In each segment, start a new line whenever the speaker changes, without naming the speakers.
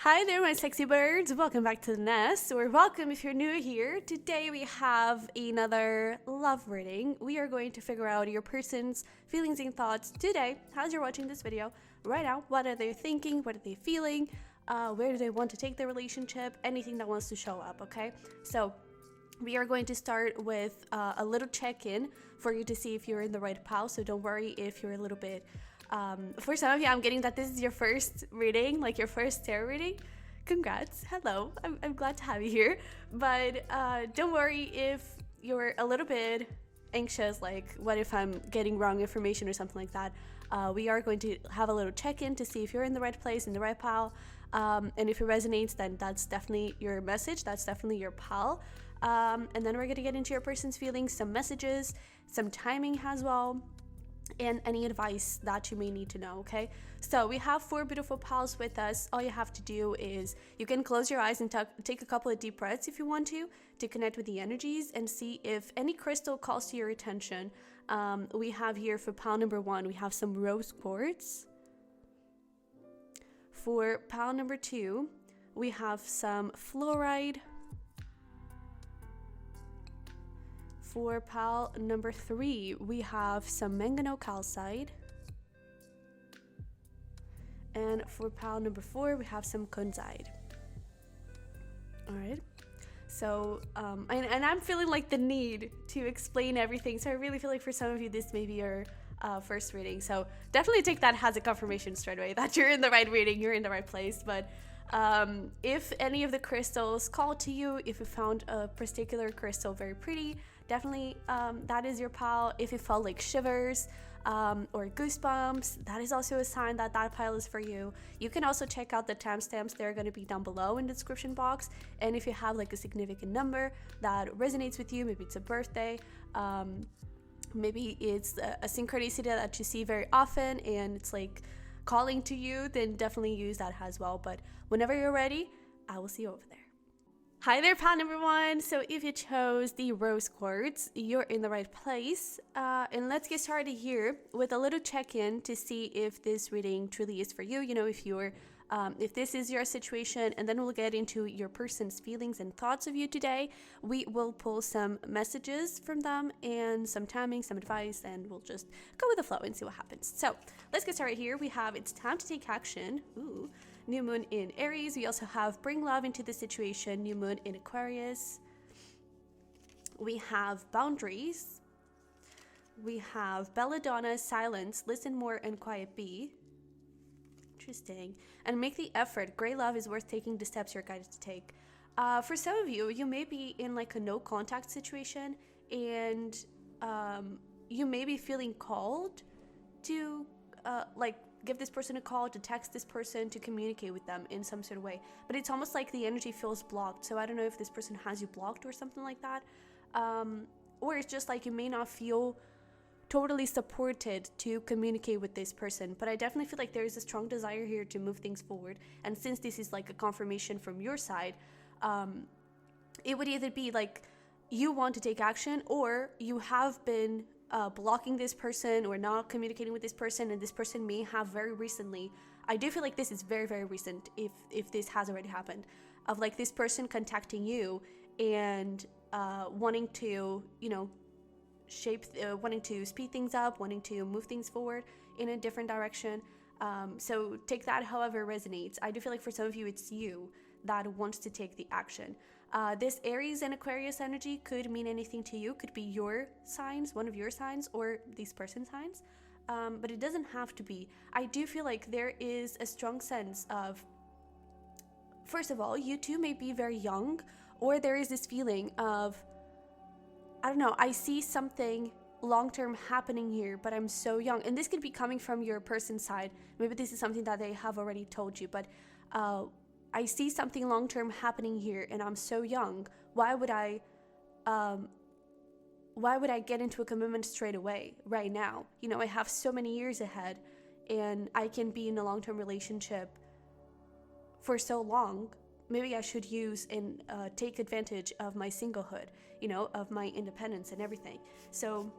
Hi there, my sexy birds. Welcome back to the nest, or welcome if you're new here. Today we have another love reading. We are going to figure out your person's feelings and thoughts today as you're watching this video right now. What are they thinking? What are they feeling? Where do they want to take their relationship? Anything that wants to show up, okay? So we are going to start with a little check-in for you to see if you're in the right pile. So don't worry if you're a little bit for some of you, I'm getting that this is your first reading, like your first tarot reading. Congrats. Hello. I'm glad to have you here. But don't worry if you're a little bit anxious, like what if I'm getting wrong information or something like that. We are going to have a little check-in to see if you're in the right place, in the right pile. And if it resonates, then that's definitely your message. That's definitely your pile. And then we're going to get into your person's feelings, some messages, some timing as well, and any advice that you may need to know, okay? So we have 4 beautiful pals with us. All you have to do is you can close your eyes and take a couple of deep breaths if you want to connect with the energies and see if any crystal calls to your attention. We have here for pal number 1, we have some rose quartz. For pal number 2, we have some fluorite. For pal number 3, we have some Mangano calcite. And for pal number 4, we have some Kunzite. Alright. So, and I'm feeling like the need to explain everything. So I really feel like for some of you, this may be your first reading. So definitely take that as a confirmation straight away that you're in the right reading, you're in the right place. But if any of the crystals call to you, if you found a particular crystal very pretty, definitely that is your pile. If it felt like shivers or goosebumps, that is also a sign that that pile is for you. You can also check out the timestamps. They're going to be down below in the description box. And if you have like a significant number that resonates with you, maybe it's a birthday, maybe it's a synchronicity that you see very often and it's like calling to you, then definitely use that as well. But whenever you're ready, I will see you over there. Hi there, pal number 1. So if you chose the rose quartz, you're in the right place. And let's get started here with a little check-in to see if this reading truly is for you. You know, if this is your situation, and then we'll get into your person's feelings and thoughts of you today. We will pull some messages from them and some timing, some advice, and we'll just go with the flow and see what happens. So let's get started here. We have it's time to take action. Ooh. New moon in Aries. We also have bring love into the situation. New moon in Aquarius. We have boundaries. We have belladonna, silence, listen more and quiet be. Interesting. And make the effort. Gray love is worth taking the steps you're guided to take. For some of you, you may be in like a no contact situation and you may be feeling called to like give this person a call, to text this person, to communicate with them in some sort of way. But it's almost like the energy feels blocked. So I don't know if this person has you blocked or something like that. Or it's just like you may not feel totally supported to communicate with this person. But I definitely feel like there is a strong desire here to move things forward. And since this is like a confirmation from your side, it would either be like you want to take action or you have been blocking this person or not communicating with this person, and this person may have very recently, I do feel like this is very, very recent if this has already happened, of like this person contacting you and wanting to, you know, wanting to speed things up, wanting to move things forward in a different direction. So take that however resonates. I do feel like for some of you, it's you that wants to take the action. This Aries and Aquarius energy could mean anything to you. Could be your signs, one of your signs, or these person's signs. But it doesn't have to be. I do feel like there is a strong sense of, first of all, you two may be very young, or there is this feeling of, I don't know, I see something long-term happening here, but I'm so young. And this could be coming from your person's side. Maybe this is something that they have already told you, but I see something long-term happening here and I'm so young. Why would I get into a commitment straight away right now? You know, I have so many years ahead and I can be in a long-term relationship for so long. Maybe I should use and take advantage of my singlehood, you know, of my independence and everything. So,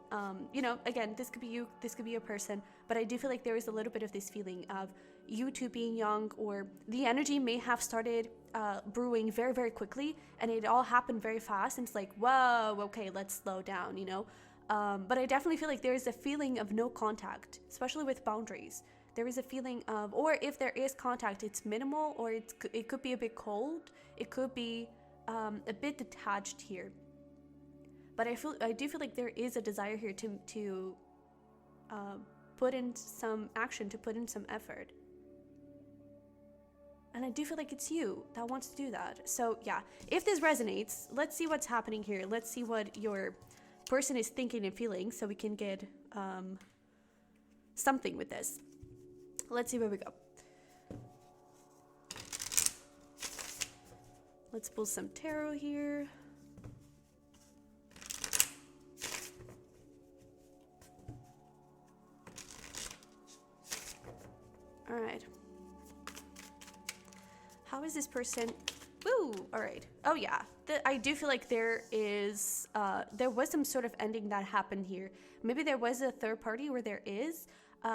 you know, again, this could be you, this could be a person, but I do feel like there is a little bit of this feeling of you two being young, or the energy may have started brewing very, very quickly, and it all happened very fast, and it's like, whoa, okay, let's slow down, you know? But I definitely feel like there is a feeling of no contact, especially with boundaries. There is a feeling of, or if there is contact, it's minimal, or it could be a bit cold. It could be a bit detached here. But I do feel like there is a desire here to put in some action, to put in some effort. And I do feel like it's you that wants to do that. So yeah, if this resonates, let's see what's happening here. Let's see what your person is thinking and feeling, so we can get something with this. Let's see where we go. Let's pull some tarot here. All right. How is this person? Woo! All right. Oh yeah. I do feel like there was some sort of ending that happened here. Maybe there was a third party, or there is.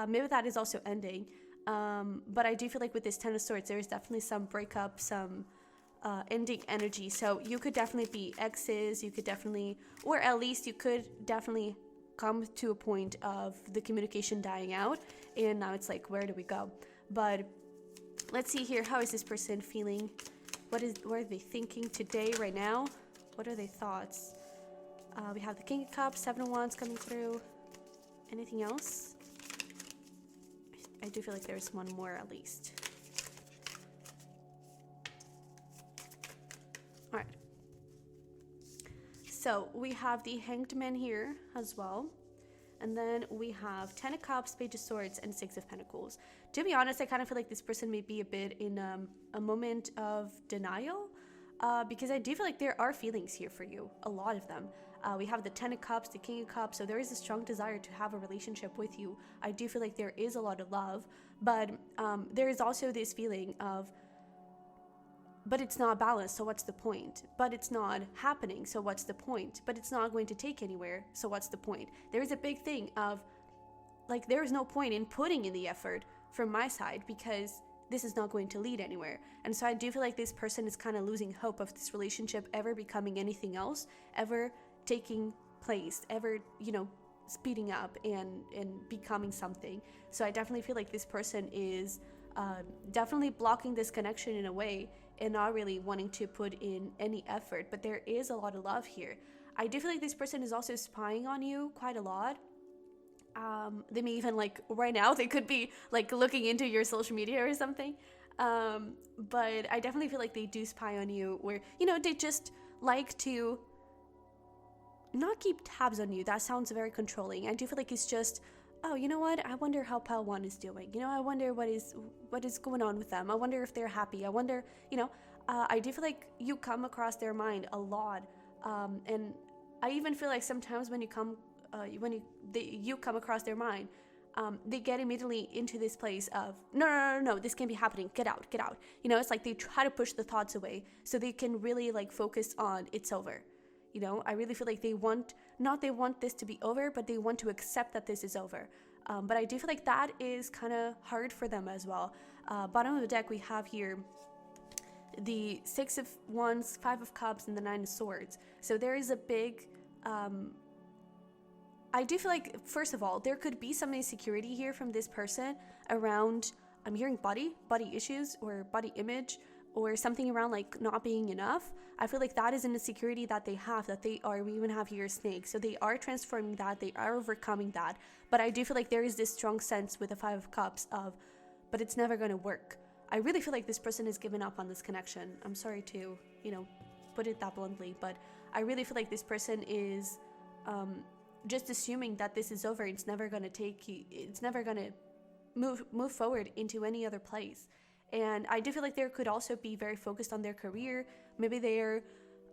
Maybe that is also ending. But I do feel like with this Ten of Swords, there is definitely some breakup, some ending energy. So you could definitely be exes. You could definitely, or at least you could definitely come to a point of the communication dying out, and now it's like, where do we go? But let's see here. How is this person feeling? What are they thinking today, right now? What are their thoughts? We have the King of Cups, Seven of Wands coming through. Anything else? I do feel like there's one more at least. All right. So we have the Hanged Man here as well. And then we have Ten of Cups, Page of Swords, and Six of Pentacles. To be honest, I kind of feel like this person may be a bit in a moment of denial, because I do feel like there are feelings here for you, a lot of them. We have the Ten of Cups, the King of Cups, so there is a strong desire to have a relationship with you. I do feel like there is a lot of love, but there is also this feeling of, but it's not balanced, so what's the point? But it's not happening, so what's the point? But it's not going to take anywhere, so what's the point? There is a big thing of, like, there is no point in putting in the effort from my side, because this is not going to lead anywhere. And so I do feel like this person is kind of losing hope of this relationship ever becoming anything else, ever taking place, ever, you know, speeding up and becoming something. So I definitely feel like this person is definitely blocking this connection in a way, and not really wanting to put in any effort. But there is a lot of love here. I do feel like this person is also spying on you quite a lot. They may even, like, right now, they could be like looking into your social media or something. But I definitely feel like they do spy on you, where, you know, they just like to not keep tabs on you. That sounds very controlling. I do feel like it's just, oh, you know what? I wonder how Pal 1 is doing. You know, I wonder what is going on with them. I wonder if they're happy. I wonder, you know, I do feel like you come across their mind a lot. And I even feel like sometimes when you come across their mind, they get immediately into this place of, no, this can't be happening. Get out. You know, it's like they try to push the thoughts away so they can really, like, focus on it's over. You know, I really feel like they want this to be over, but they want to accept that this is over. But I do feel like that is kind of hard for them as well. Bottom of the deck, we have here the Six of Wands, Five of Cups, and the Nine of Swords. So there is a big, I do feel like, first of all, there could be some insecurity here from this person around, I'm hearing body issues or body image, or something around, like, not being enough. I feel like that is an insecurity that they have, that they are, we even have here snake. So they are transforming that, they are overcoming that. But I do feel like there is this strong sense with the Five of Cups of, but it's never going to work. I really feel like this person has given up on this connection. I'm sorry to, you know, put it that bluntly, but I really feel like this person is just assuming that this is over. It's never going to move forward into any other place. And I do feel like they could also be very focused on their career. Maybe they're,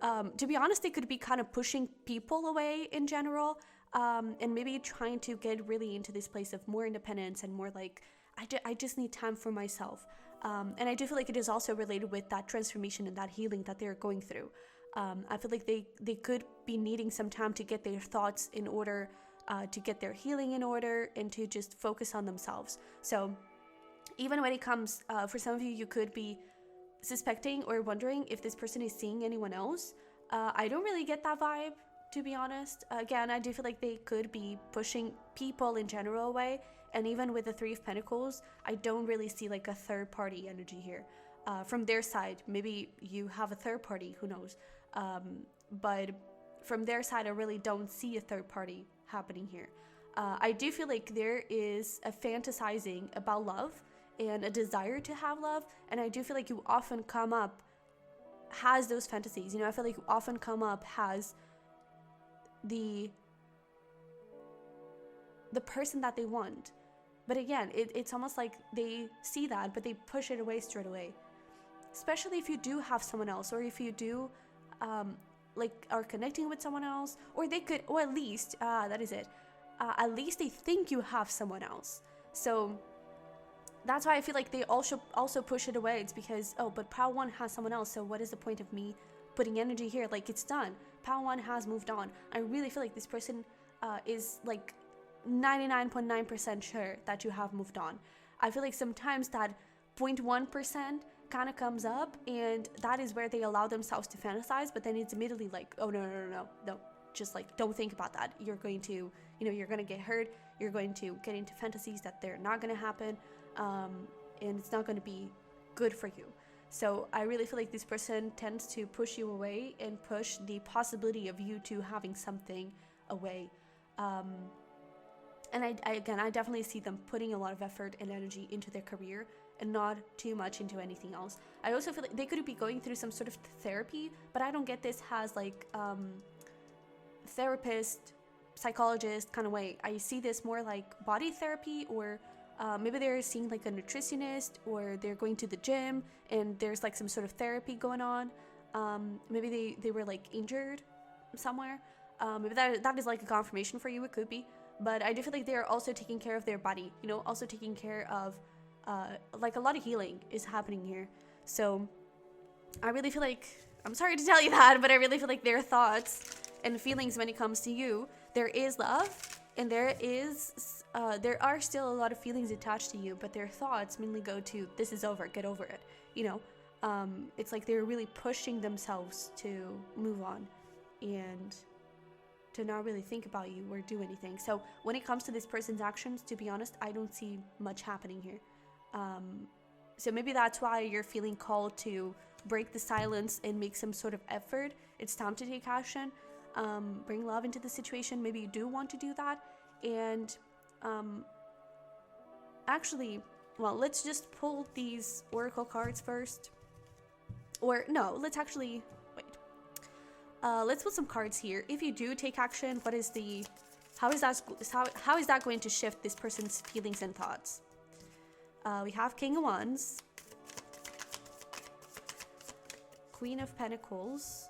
to be honest, they could be kind of pushing people away in general, and maybe trying to get really into this place of more independence and more like, I just need time for myself. And I do feel like it is also related with that transformation and that healing that they're going through. I feel like they could be needing some time to get their thoughts in order, to get their healing in order, and to just focus on themselves. So Even when it comes, for some of you, you could be suspecting or wondering if this person is seeing anyone else. I don't really get that vibe, to be honest. Again, I do feel like they could be pushing people in general away. And even with the Three of Pentacles, I don't really see like a third party energy here. From their side, maybe you have a third party, who knows. But from their side, I really don't see a third party happening here. I do feel like there is a fantasizing about love and a desire to have love. And I do feel like you often come up has those fantasies. You know, I feel like you often come up has the person that they want. But again, it's almost like they see that, but they push it away straight away. Especially if you do have someone else, or if you do like are connecting with someone else, or they could, or at least, that is it. At least they think you have someone else. So that's why I feel like they also push it away. It's because, oh, but Pile 1 has someone else, so what is the point of me putting energy here? Like, it's done. Pile 1 has moved on. I really feel like this person is like 99.9% sure that you have moved on. I feel like sometimes that 0.1% kind of comes up, and that is where they allow themselves to fantasize, but then it's immediately like, oh, no. Just like, don't think about that. You're going to, you know, you're going to get hurt. You're going to get into fantasies that they're not going to happen. And it's not going to be good for you. So I really feel like this person tends to push you away and push the possibility of you two having something away. And I definitely see them putting a lot of effort and energy into their career and not too much into anything else. I also feel like they could be going through some sort of therapy, but I don't get this as like therapist, psychologist kind of way. I see this more like body therapy, or maybe they're seeing like a nutritionist, or they're going to the gym and there's like some sort of therapy going on. Maybe they were like injured somewhere. Maybe that is like a confirmation for you. It could be. But I do feel like they're also taking care of their body, you know, also taking care of like a lot of healing is happening here. So I really feel like, I'm sorry to tell you that, but I really feel like their thoughts and feelings when it comes to you, there is love, and there are still a lot of feelings attached to you, but their thoughts mainly go to, this is over, get over it, you know. It's like they're really pushing themselves to move on and to not really think about you or do anything. So when it comes to this person's actions, to be honest, I don't see much happening here. So maybe that's why you're feeling called to break the silence and make some sort of effort. It's time to take action. Bring love into the situation. Maybe you do want to do that. And actually, well, let's just pull these oracle cards first. Or no, let's actually wait. Let's put some cards here. If you do take action, what is the how is that going to shift this person's feelings and thoughts? We have King of Wands, Queen of Pentacles.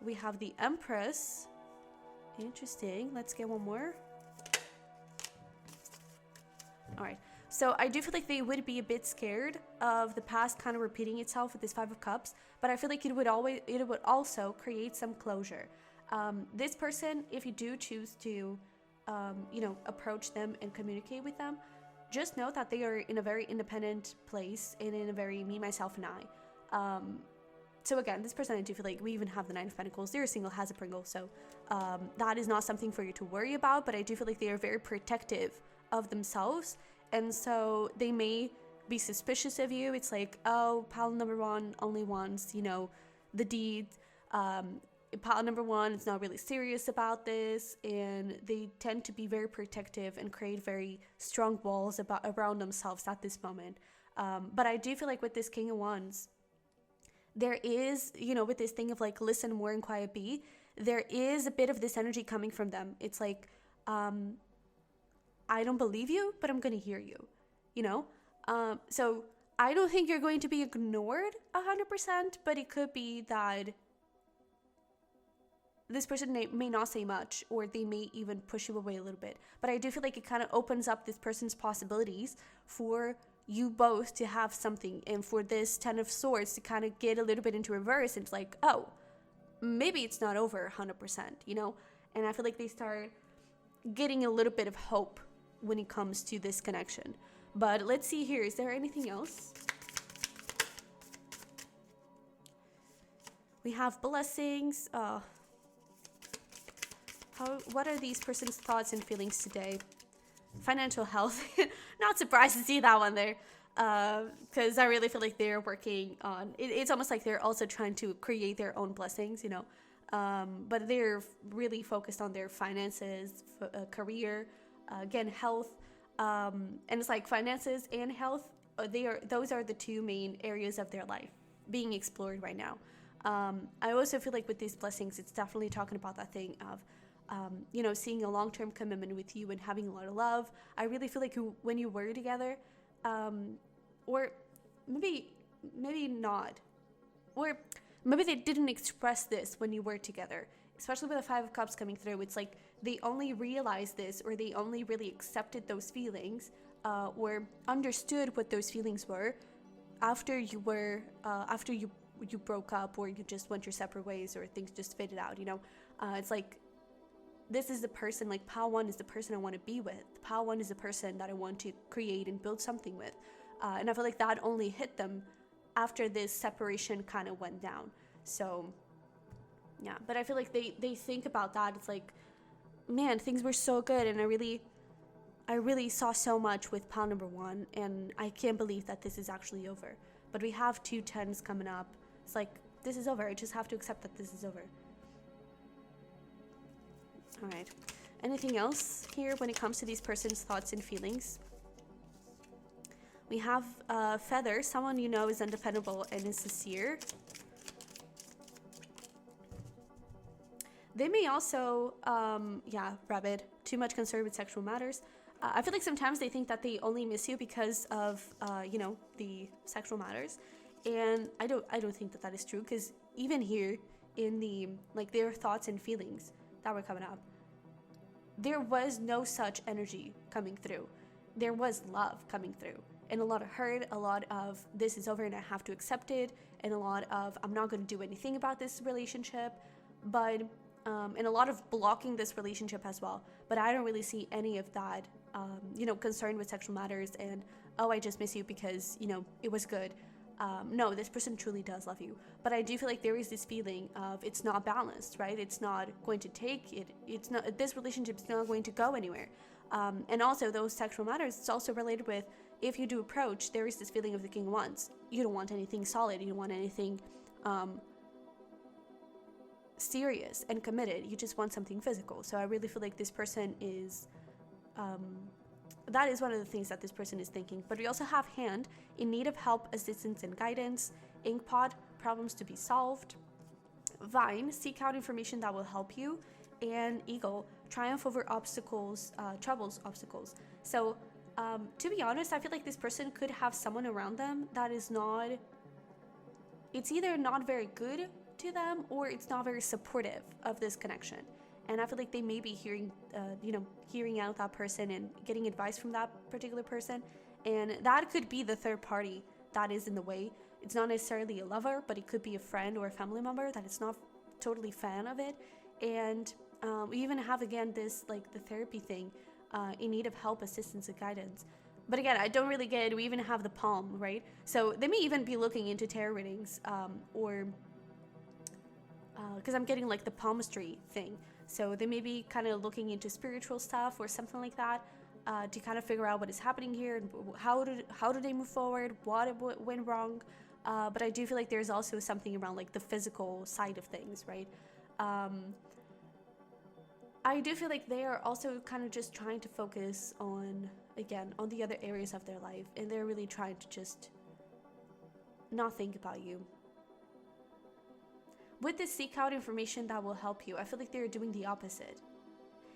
We have the Empress. Interesting. Let's get one more. All right. So I do feel like they would be a bit scared of the past kind of repeating itself with this Five of Cups, but I feel like it would also create some closure. This person, if you do choose to, approach them and communicate with them, just know that they are in a very independent place and in a very me, myself, and I. So again, this person, I do feel like we even have the Nine of Pentacles. They're single, has a Pringle, so that is not something for you to worry about, but I do feel like they are very protective of themselves, and so they may be suspicious of you. It's like, oh, pile number one only wants, the deed. Pile number one is not really serious about this, and they tend to be very protective and create very strong walls around themselves at this moment. But I do feel like with this King of Wands, there is, with this thing of like, listen more and quiet be, there is a bit of this energy coming from them. It's like, I don't believe you, but I'm going to hear you, So I don't think you're going to be ignored 100%, but it could be that this person may not say much, or they may even push you away a little bit. But I do feel like it kind of opens up this person's possibilities for you both to have something, and for this Ten of Swords to kind of get a little bit into reverse. And it's like, oh, maybe it's not over 100%, And I feel like they start getting a little bit of hope when it comes to this connection. But let's see here. Is there anything else? We have blessings. What are these person's thoughts and feelings today? Financial health. Not surprised to see that one there. Because I really feel like they're working on it. It's almost like they're also trying to create their own blessings, you know. But they're really focused on their finances, career, again, health. And it's like finances and health. Those are the two main areas of their life being explored right now. I also feel like with these blessings, it's definitely talking about that thing of, you know, seeing a long-term commitment with you and having a lot of love. I really feel like when you were together, or maybe not, or maybe they didn't express this when you were together, especially with the Five of Cups coming through. It's like they only realized this, or they only really accepted those feelings, or understood what those feelings were after you broke up, or you just went your separate ways, or things just faded out, you know. It's like, this is the person, like Pile 1 is the person I want to be with. Pile 1 is the person that I want to create and build something with. And I feel like that only hit them after this separation kind of went down. So, yeah. But I feel like they think about that. It's like, man, things were so good. And I really saw so much with Pile number 1. And I can't believe that this is actually over. But we have 2 10s coming up. It's like, this is over. I just have to accept that this is over. All right. Anything else here when it comes to these person's thoughts and feelings? We have Feather. Someone you know is undependable and is sincere. They may also, Rabbit, too much concerned with sexual matters. I feel like sometimes they think that they only miss you because of, you know, the sexual matters. And I don't think that is true, because even here in the, like, their thoughts and feelings that were coming up, there was no such energy coming through. There was love coming through, and a lot of hurt, a lot of this is over and I have to accept it, and a lot of I'm not going to do anything about this relationship, but and a lot of blocking this relationship as well. But I don't really see any of that, you know, concern with sexual matters and, oh, I just miss you because, you know, it was good. No, this person truly does love you. But I do feel like there is this feeling of it's not balanced, right? It's not going to take it. It's not, this relationship's not going to go anywhere. And also those sexual matters, it's also related with, if you do approach, there is this feeling of the King of Wands. You don't want anything solid. You don't want anything serious and committed. You just want something physical. So I really feel like this person is, that is one of the things that this person is thinking. But we also have Hand, in need of help, assistance, and guidance. Inkpot, problems to be solved. Vine, seek out information that will help you. And Eagle, triumph over obstacles, troubles, obstacles. So to be honest, I feel like this person could have someone around them that is not, it's either not very good to them or it's not very supportive of this connection. And I feel like they may be hearing, hearing out that person and getting advice from that particular person. And that could be the third party that is in the way. It's not necessarily a lover, but it could be a friend or a family member that is not totally fan of it. And we even have, again, this, like, the therapy thing, in need of help, assistance, and guidance. But again, I don't really get it. We even have the palm, right? So they may even be looking into tarot readings, or because I'm getting, like, the palmistry thing. So they may be kind of looking into spiritual stuff or something like that, to kind of figure out what is happening here and how do they move forward, what went wrong. But I do feel like there's also something around, like, the physical side of things, right? I do feel like they are also kind of just trying to focus on, again, on the other areas of their life, and they're really trying to just not think about you. With this seek out information that will help you, I feel like they're doing the opposite.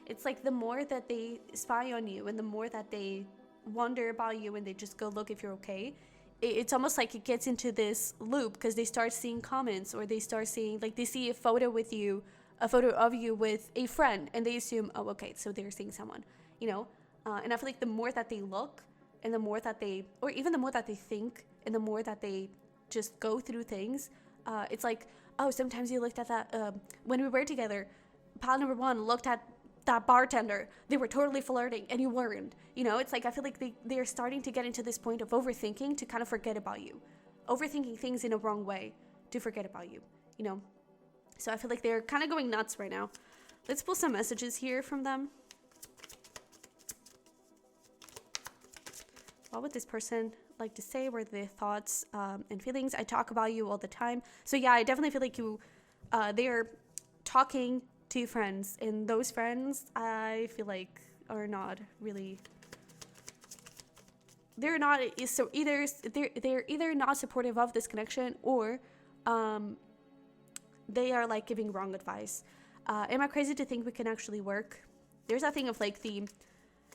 It's like the more that they spy on you and the more that they wonder about you and they just go look if you're okay, it's almost like it gets into this loop because they start seeing comments, or they start seeing, like, they see a photo with you, a photo of you with a friend, and they assume, oh, okay, so they're seeing someone, you know? And I feel like the more that they look and the more that they, or even the more that they think and the more that they just go through things, it's like, oh, sometimes you looked at that, when we were together, pile number 1 looked at that bartender, they were totally flirting and you weren't. You know, it's like I feel like they're starting to get into this point of overthinking to kind of forget about you. Overthinking things in a wrong way to forget about you, you know. So I feel like they're kind of going nuts right now. Let's pull some messages here from them. What would this person like to say? Were their thoughts and feelings? I talk about you all the time. So yeah, I definitely feel like you, they're talking to friends, and those friends I feel like are not really, they're not, so either they're either not supportive of this connection, or they are like giving wrong advice. Am I crazy to think we can actually work? There's that thing of like the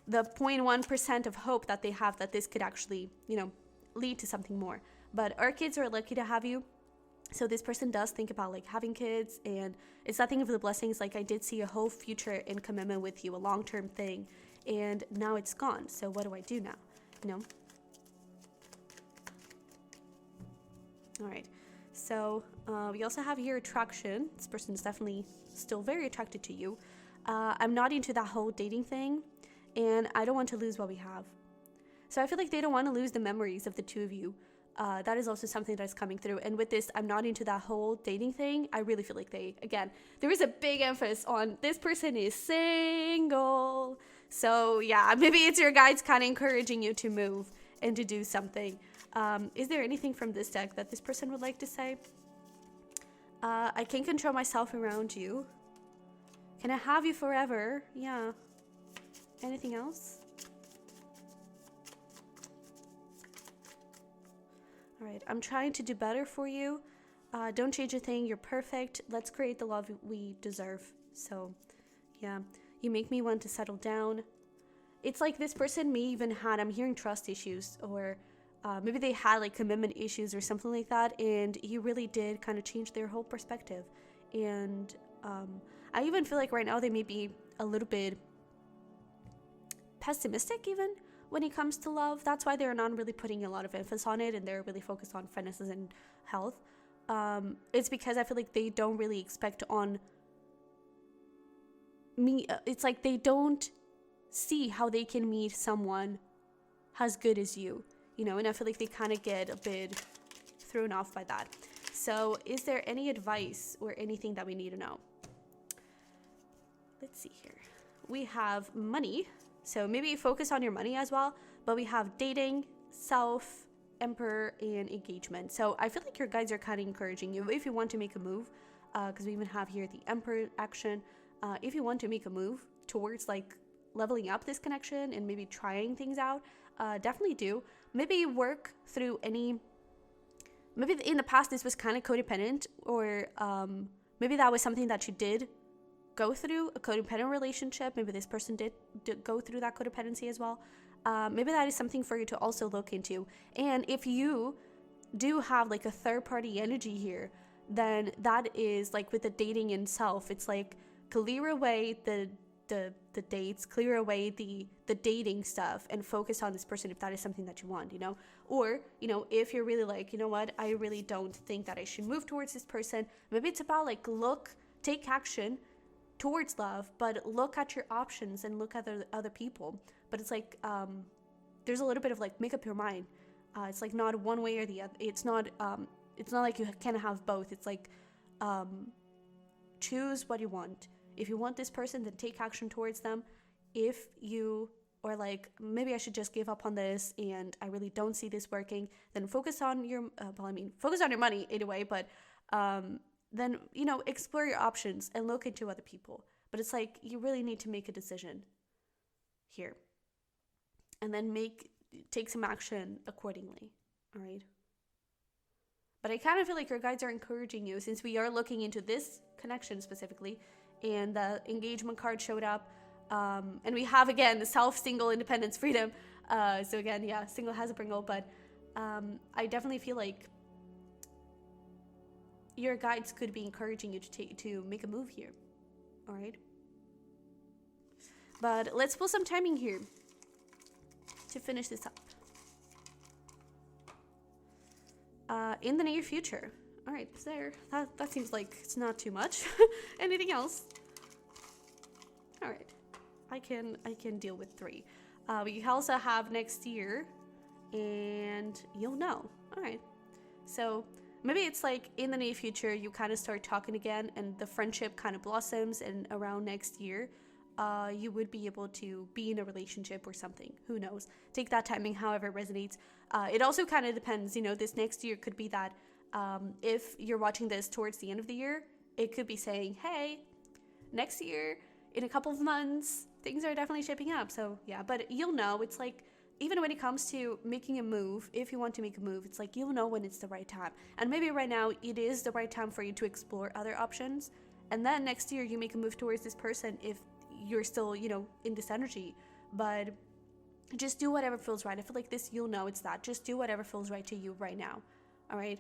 0.1% of hope that they have that this could actually, you know, lead to something more. But our kids are lucky to have you. So this person does think about like having kids, and it's that thing of the blessings. Like I did see a whole future in commitment with you, a long-term thing, and now it's gone. So what do I do now? You know? All right. So we also have here attraction. This person is definitely still very attracted to you. I'm not into that whole dating thing, and I don't want to lose what we have. So I feel like they don't want to lose the memories of the two of you. That is also something that's coming through. And with this, I'm not into that whole dating thing. I really feel like there is a big emphasis on this person is single. So yeah, maybe it's your guides kind of encouraging you to move and to do something. Is there anything from this deck that this person would like to say? I can't control myself around you. Can I have you forever? Yeah. Anything else? All right, I'm trying to do better for you. Don't change a thing. You're perfect. Let's create the love we deserve. So, yeah, you make me want to settle down. It's like this person may even had, I'm hearing trust issues, or maybe they had like commitment issues or something like that, and you really did kind of change their whole perspective. And I even feel like right now they may be a little bit pessimistic even when it comes to love. That's why they're not really putting a lot of emphasis on it, and they're really focused on finances and health. It's because I feel like they don't really expect on me. It's like they don't see how they can meet someone as good as you, you know, and I feel like they kind of get a bit thrown off by that. So is there any advice or anything that we need to know? Let's see here. We have money. So maybe focus on your money as well, but we have dating, self, emperor, and engagement. So I feel like your guides are kind of encouraging you if you want to make a move, because we even have here the emperor action. If you want to make a move towards like leveling up this connection and maybe trying things out, definitely do. Maybe work through maybe in the past this was kind of codependent, or maybe that was something that you did go through, a codependent relationship. Maybe this person did go through that codependency as well. Maybe that is something for you to also look into. And if you do have like a third party energy here, then that is like with the dating in self, it's like clear away the dates, clear away the dating stuff, and focus on this person if that is something that you want, you know. Or, you know, if you're really like, you know what, I really don't think that I should move towards this person, maybe it's about like take action towards love, but look at your options and look at other people. But it's like there's a little bit of like make up your mind. It's like not one way or the other. It's not like you can have both. It's like choose what you want. If you want this person, then take action towards them. If you are like, maybe I should just give up on this and I really don't see this working, then focus on your focus on your money anyway, but then, you know, explore your options and look into other people. But it's like you really need to make a decision here, and then take some action accordingly. All right. But I kind of feel like your guides are encouraging you, since we are looking into this connection specifically, and the engagement card showed up, and we have again the self, single, independence, freedom. So again, yeah, single has a Pringle, but I definitely feel like your guides could be encouraging you to make a move here. All right. But let's pull some timing here to finish this up. In the near future. All right, there. That seems like it's not too much. Anything else? All right. I can deal with 3. We also have next year, and you'll know. All right. So maybe it's like in the near future, you kind of start talking again, and the friendship kind of blossoms, and around next year, you would be able to be in a relationship or something. Who knows? Take that timing however it resonates. It also kind of depends, this next year could be that if you're watching this towards the end of the year, it could be saying, hey, next year, in a couple of months, things are definitely shaping up. So yeah, but you'll know. It's like, even when it comes to making a move, if you want to make a move, it's like you'll know when it's the right time. And maybe right now it is the right time for you to explore other options. And then next year you make a move towards this person if you're still, in this energy. But just do whatever feels right. I feel like this, you'll know it's that. Just do whatever feels right to you right now. All right?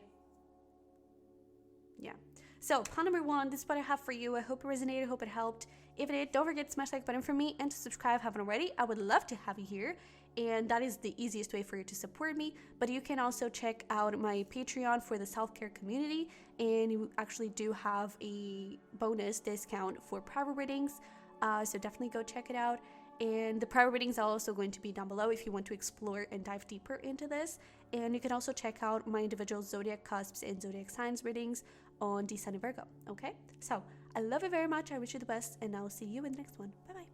Yeah. So, plan number 1, this is what I have for you. I hope it resonated. I hope it helped. If it did, don't forget to smash that like button for me and to subscribe if you haven't already. I would love to have you here. And that is the easiest way for you to support me. But you can also check out my Patreon for the self-care community. And you actually do have a bonus discount for private readings. So definitely go check it out. And the private readings are also going to be down below if you want to explore and dive deeper into this. And you can also check out my individual zodiac cusps and zodiac signs readings on the Sunny Virgo. Okay? So I love you very much. I wish you the best. And I'll see you in the next one. Bye-bye.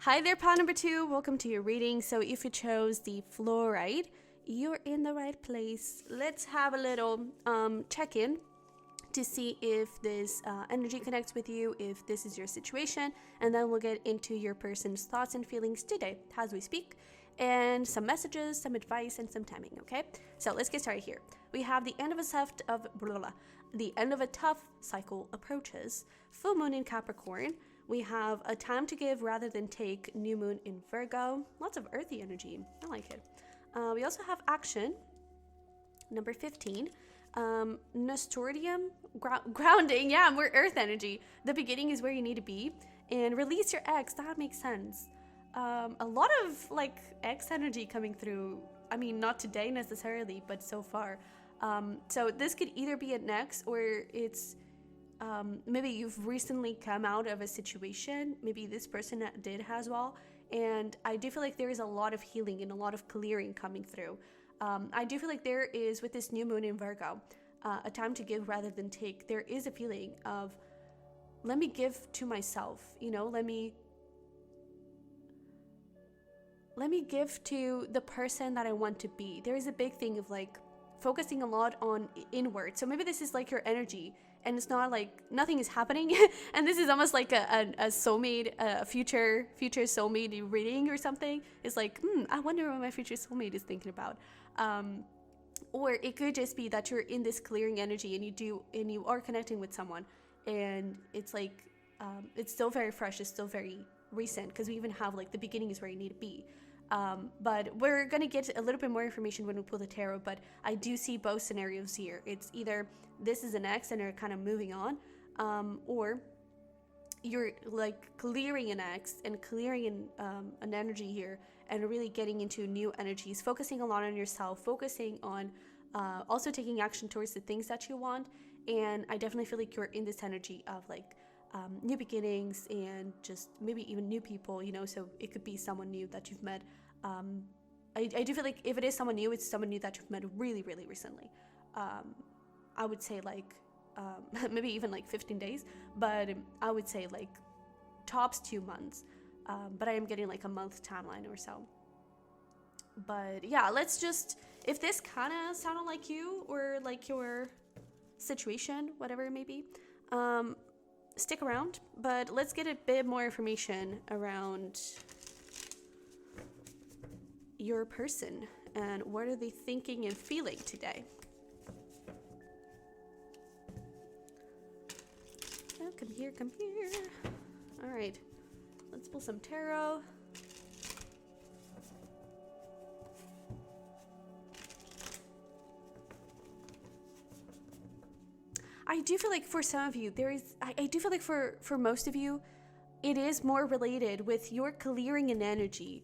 Hi there, pile number 2. Welcome to your reading. So if you chose the Fluorite, you're in the right place. Let's have a little check-in to see if this energy connects with you, if this is your situation, and then we'll get into your person's thoughts and feelings today as we speak, and some messages, some advice, and some timing. Okay, so let's get started here. We have the end of a tough cycle approaches. Full moon in Capricorn. We have a time to give rather than take. New moon in Virgo. Lots of earthy energy. I like it. We also have action. Number 15. Nostorium, grounding. Yeah, we're earth energy. The beginning is where you need to be. And release your ex. That makes sense. A lot of like ex energy coming through. I mean, not today necessarily, but so far. So this could either be an ex, or it's maybe you've recently come out of a situation. Maybe this person did as well. And I do feel like there is a lot of healing and a lot of clearing coming through. I do feel like there is, with this new moon in Virgo, a time to give rather than take. There is a feeling of, let me give to myself, let me give to the person that I want to be. There is a big thing of like focusing a lot on inward. So maybe this is like your energy, and it's not like nothing is happening. And this is almost like a soulmate, a future soulmate reading or something. It's like, I wonder what my future soulmate is thinking about. Or it could just be that you're in this clearing energy and you are connecting with someone, and it's like, it's still very fresh. It's still very recent, because we even have like the beginning is where you need to be. But we're going to get a little bit more information when we pull the tarot, but I do see both scenarios here. It's either this is an ex and they're kind of moving on, or you're like clearing an ex and clearing an energy here, and really getting into new energies, focusing a lot on yourself, focusing on also taking action towards the things that you want. And I definitely feel like you're in this energy of like new beginnings and just maybe even new people, so it could be someone new that you've met. I do feel like if it is someone new, it's someone new that you've met really, really recently. I would say like maybe even like 15 days, but I would say like tops 2 months. But I am getting like a month timeline or so. But yeah, let's just, if this kind of sounded like you or like your situation, whatever it may be, stick around. But let's get a bit more information around your person and what are they thinking and feeling today. Oh, come here. All right, let's pull some tarot. I do feel like for some of you, I do feel like for most of you, it is more related with your clearing an energy.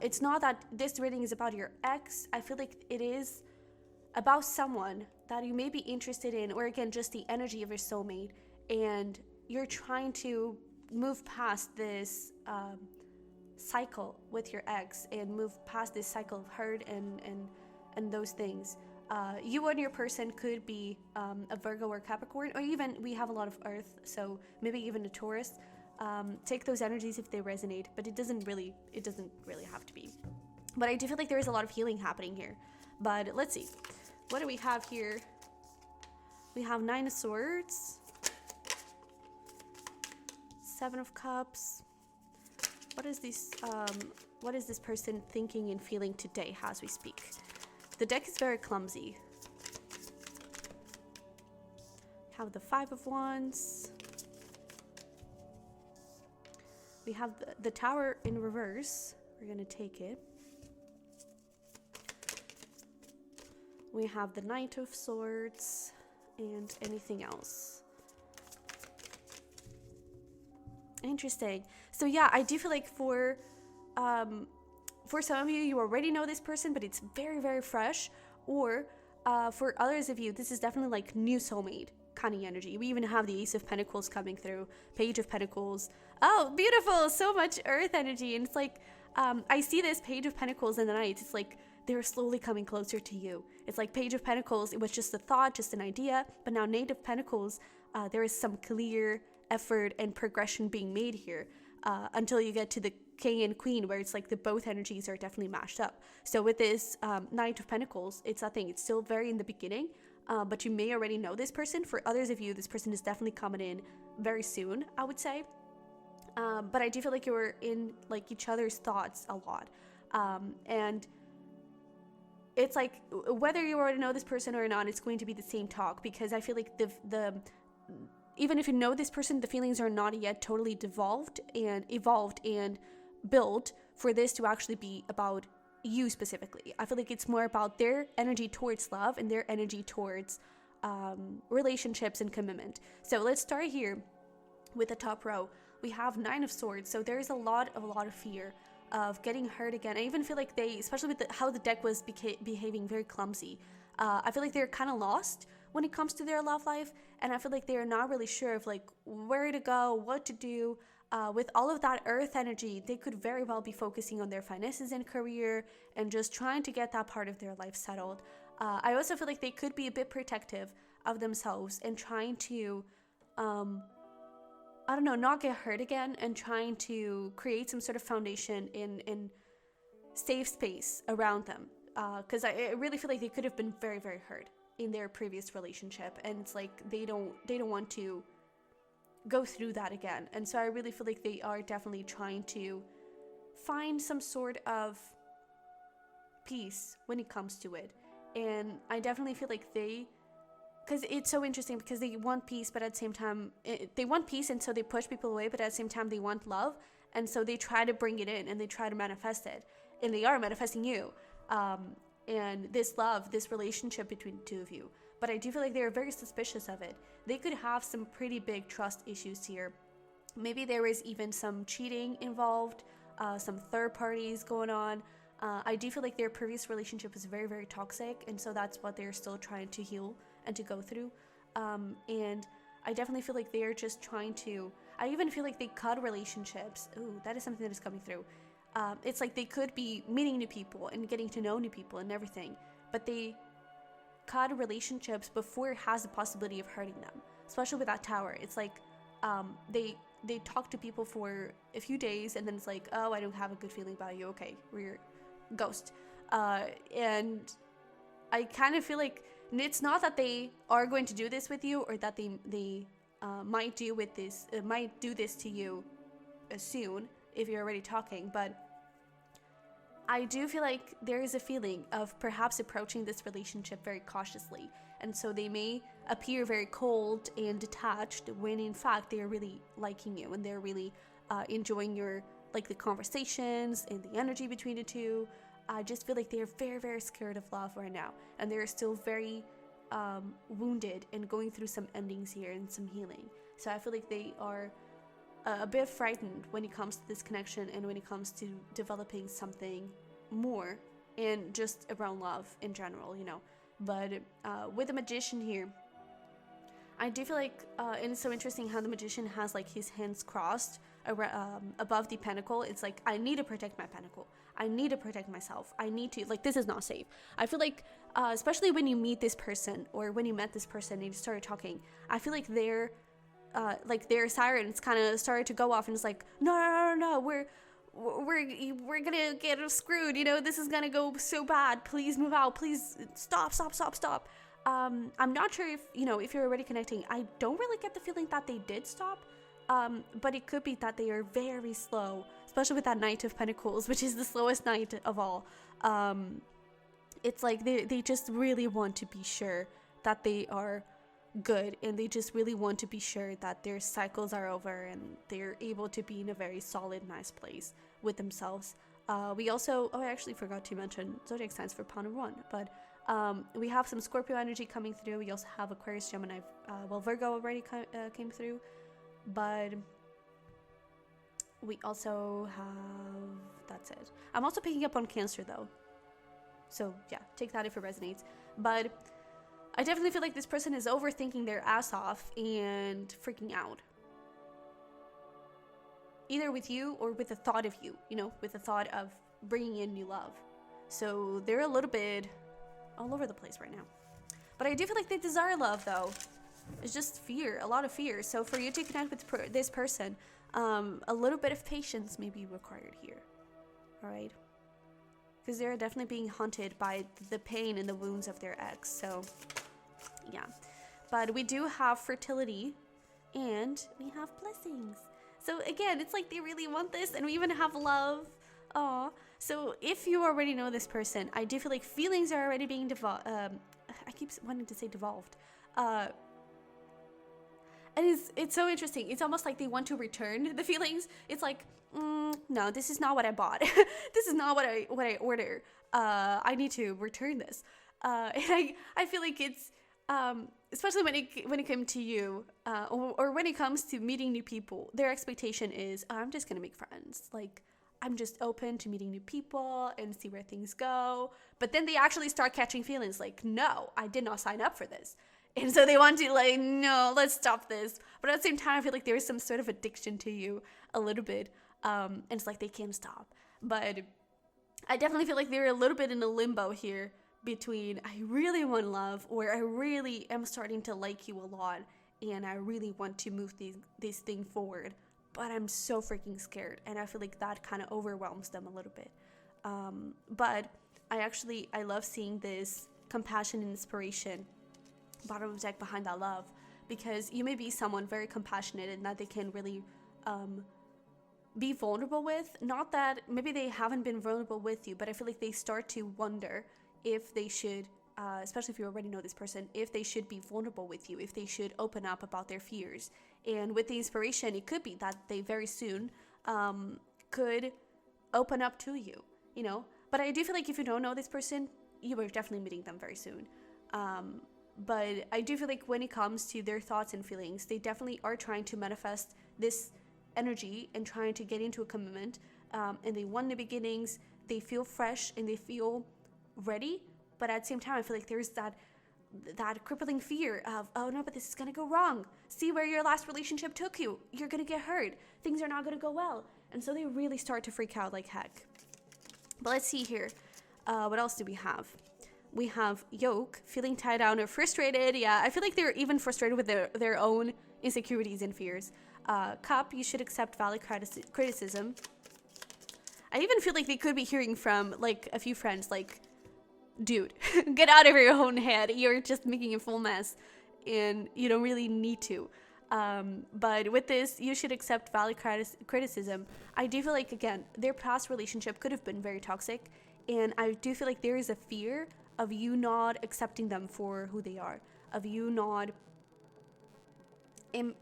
It's not that this reading is about your ex. I feel like it is about someone that you may be interested in, or again, just the energy of your soulmate, and you're trying to move past this cycle with your ex and move past this cycle of hurt and those things. You and your person could be a Virgo or Capricorn, or even we have a lot of Earth, so maybe even a Taurus. Take those energies if they resonate, but it doesn't really have to be. But I do feel like there is a lot of healing happening here. But let's see, what do we have here? We have 9 of Swords, 7 of Cups. What is this person thinking and feeling today as we speak? The deck is very clumsy. Have the 5 of Wands. We have the Tower in reverse. We're gonna take it. We have the Knight of Swords and anything else. Interesting. So yeah, I do feel like for some of you, you already know this person, but it's very, very fresh. Or for others of you, this is definitely like new soulmate kind of energy. We even have the Ace of Pentacles coming through, Page of Pentacles. Oh, beautiful. So much earth energy. And it's like, I see this Page of Pentacles in the night. It's like they're slowly coming closer to you. It's like Page of Pentacles, it was just a thought, just an idea. But now Knight of Pentacles, there is some clear effort and progression being made here until you get to the King and Queen, where it's like the both energies are definitely mashed up. So with this Knight of Pentacles, it's nothing. It's still very in the beginning, but you may already know this person. For others of you, this person is definitely coming in very soon, I would say. But I do feel like you're in like each other's thoughts a lot. And it's like whether you already know this person or not, it's going to be the same talk, because I feel like the even if you know this person, the feelings are not yet totally evolved and built for this to actually be about you specifically. I feel like it's more about their energy towards love and their energy towards relationships and commitment. So let's start here with the top row. We have 9 of Swords. So there's a lot of fear of getting hurt again. I even feel like they, especially with how the deck was behaving very clumsy, I feel like they're kind of lost when it comes to their love life, and I feel like they're not really sure of like where to go, what to do. With all of that earth energy, they could very well be focusing on their finances and career and just trying to get that part of their life settled. I also feel like they could be a bit protective of themselves and trying to I don't know, not get hurt again, and trying to create some sort of foundation in safe space around them. Because I really feel like they could have been very, very hurt in their previous relationship, and it's like they don't want to go through that again. And so I really feel like they are definitely trying to find some sort of peace when it comes to it. And I definitely feel like because it's so interesting, because they want peace, but at the same time they want peace, and so they push people away, but at the same time they want love, and so they try to bring it in and they try to manifest it, and they are manifesting you. And this love, this relationship between the two of you. But I do feel like they're very suspicious of it. They could have some pretty big trust issues here. Maybe there is even some cheating involved, some third parties going on. I do feel like their previous relationship was very, very toxic, and so that's what they're still trying to heal and to go through. And I definitely feel like they're just trying to, I even feel like they cut relationships. Ooh, that is something that is coming through. It's like they could be meeting new people and getting to know new people and everything, but they cut relationships before it has the possibility of hurting them, especially with that Tower. It's like they talk to people for a few days, and then it's like, oh, I don't have a good feeling about you. Okay, we're ghost. And I kind of feel like it's not that they are going to do this with you, or that they might do this to you soon if you're already talking, but I do feel like there is a feeling of perhaps approaching this relationship very cautiously, and so they may appear very cold and detached when in fact they are really liking you, and they're really enjoying your, like, the conversations and the energy between the two. I just feel like they are very, very scared of love right now, and they're still very wounded and going through some endings here and some healing. So I feel like they are a bit frightened when it comes to this connection, and when it comes to developing something more, and just around love in general, you know. But with the Magician here, I do feel like, and it's so interesting how the magician has like his hands crossed above the pentacle. It's like, I need to protect my pentacle. I need to protect myself. I need to, like, this is not safe. I feel like, especially when you meet this person, or when you met this person and you started talking, I feel like their sirens kind of started to go off, and it's like, no, we're gonna get screwed, you know, this is gonna go so bad, please move out, please stop. I'm not sure if, you know, if you're already connecting. I don't really get the feeling that they did stop, but it could be that they are very slow, especially with that Knight of Pentacles, which is the slowest knight of all. It's like they just really want to be sure that they are good, and they just really want to be sure that their cycles are over and they're able to be in a very solid, nice place with themselves. We also, I actually forgot to mention zodiac signs for Pound of One, but we have some Scorpio energy coming through. We also have Aquarius, Gemini, Virgo already came through, but we also have, that's it. I'm also picking up on Cancer though, so yeah, take that if it resonates. But I definitely feel like this person is overthinking their ass off and freaking out, either with you or with the thought of you, you know, with the thought of bringing in new love. So they're a little bit all over the place right now. But I do feel like they desire love though. It's just fear, a lot of fear. So for you to connect with this person, a little bit of patience may be required here. All right? Because they're definitely being haunted by the pain and the wounds of their ex. So yeah. But we do have fertility and we have blessings. So again, it's like they really want this, and we even have love. Aw. So if you already know this person, I do feel like feelings are already being I keep wanting to say devolved. And it's so interesting. It's almost like they want to return the feelings. It's like, no, this is not what I bought. This is not what I order. I need to return this. And I feel like it's, especially when it comes to you, or when it comes to meeting new people, their expectation is, I'm just gonna make friends. Like, I'm just open to meeting new people and see where things go. But then they actually start catching feelings like, no, I did not sign up for this. And so they want to, like, no, let's stop this. But at the same time, I feel like there is some sort of addiction to you a little bit. And it's like they can't stop. But I definitely feel like they're a little bit in a limbo here between, I really want love, or I really am starting to like you a lot, and I really want to move this thing forward, but I'm so freaking scared, and I feel like that kind of overwhelms them a little bit. But I love seeing this compassion and inspiration bottom of the deck behind that love, because you may be someone very compassionate and that they can really be vulnerable with. Not that maybe they haven't been vulnerable with you, but I feel like they start to wonder if they should, especially if you already know this person, if they should be vulnerable with you, if they should open up about their fears. And with the inspiration, it could be that they very soon could open up to you, you know. But I do feel like if you don't know this person, you are definitely meeting them very soon. But I do feel like when it comes to their thoughts and feelings, they definitely are trying to manifest this energy and trying to get into a commitment. And they want the beginnings, they feel fresh and they feel ready. But at the same time, I feel like there's that crippling fear of, oh no, but this is gonna go wrong. See where your last relationship took you. You're gonna get hurt. Things are not gonna go well. And so they really start to freak out like heck. But let's see here. What else do we have? We have Yoke, feeling tied down or frustrated. Yeah, I feel like they're even frustrated with their own insecurities and fears. Cup, you should accept valid criticism. I even feel like they could be hearing from like a few friends like, dude, get out of your own head. You're just making a full mess and you don't really need to. But with this, you should accept valid criticism. I do feel like, again, their past relationship could have been very toxic. And I do feel like there is a fear of you not accepting them for who they are, of you not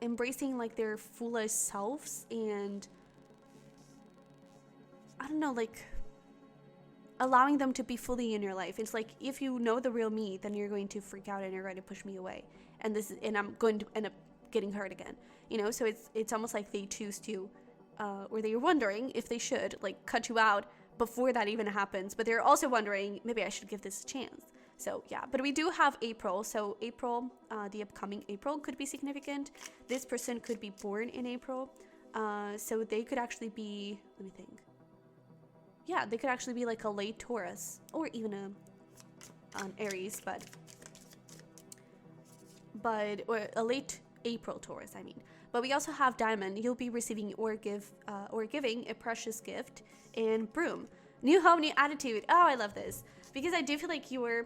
embracing like their fullest selves, and I don't know, like allowing them to be fully in your life. It's like, if you know the real me, then you're going to freak out and you're going to push me away, and I'm going to end up getting hurt again, you know. So it's almost like they choose to or they're wondering if they should like cut you out before that even happens, but they're also wondering, maybe I should give this a chance. So yeah, but we do have April. So April, the upcoming April could be significant. This person could be born in April. So they could actually be, let me think. Yeah, they could actually be like a late Taurus or even an Aries, or a late April Taurus, I mean. But we also have Diamond. You'll be receiving or giving a precious gift. And Broom. New home, new attitude. Oh, I love this. Because I do feel like your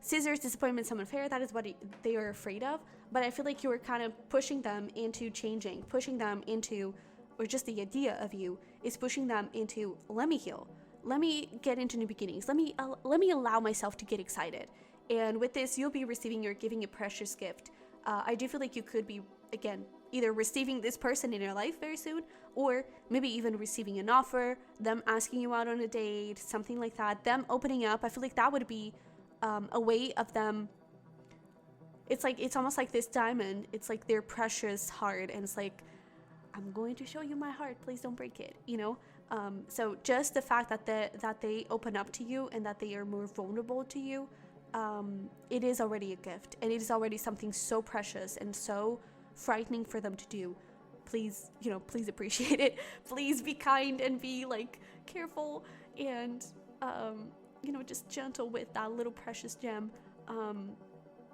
scissors, disappointment, someone fair, that is what they are afraid of. But I feel like you were kind of pushing them into changing, pushing them into, or just the idea of you is pushing them into, let me heal. Let me get into new beginnings. Let me allow myself to get excited. And with this, you'll be receiving or giving a precious gift. I do feel like you could be, again, either receiving this person in your life very soon, or maybe even receiving an offer, them asking you out on a date, something like that, them opening up. I feel like that would be a way of them. It's almost like this diamond. It's like their precious heart, and it's like, I'm going to show you my heart. Please don't break it, you know? So just the fact that they open up to you and that they are more vulnerable to you, it is already a gift, and it is already something so precious and so frightening for them to do. Please, please appreciate it. Please be kind and be like careful and, just gentle with that little precious gem.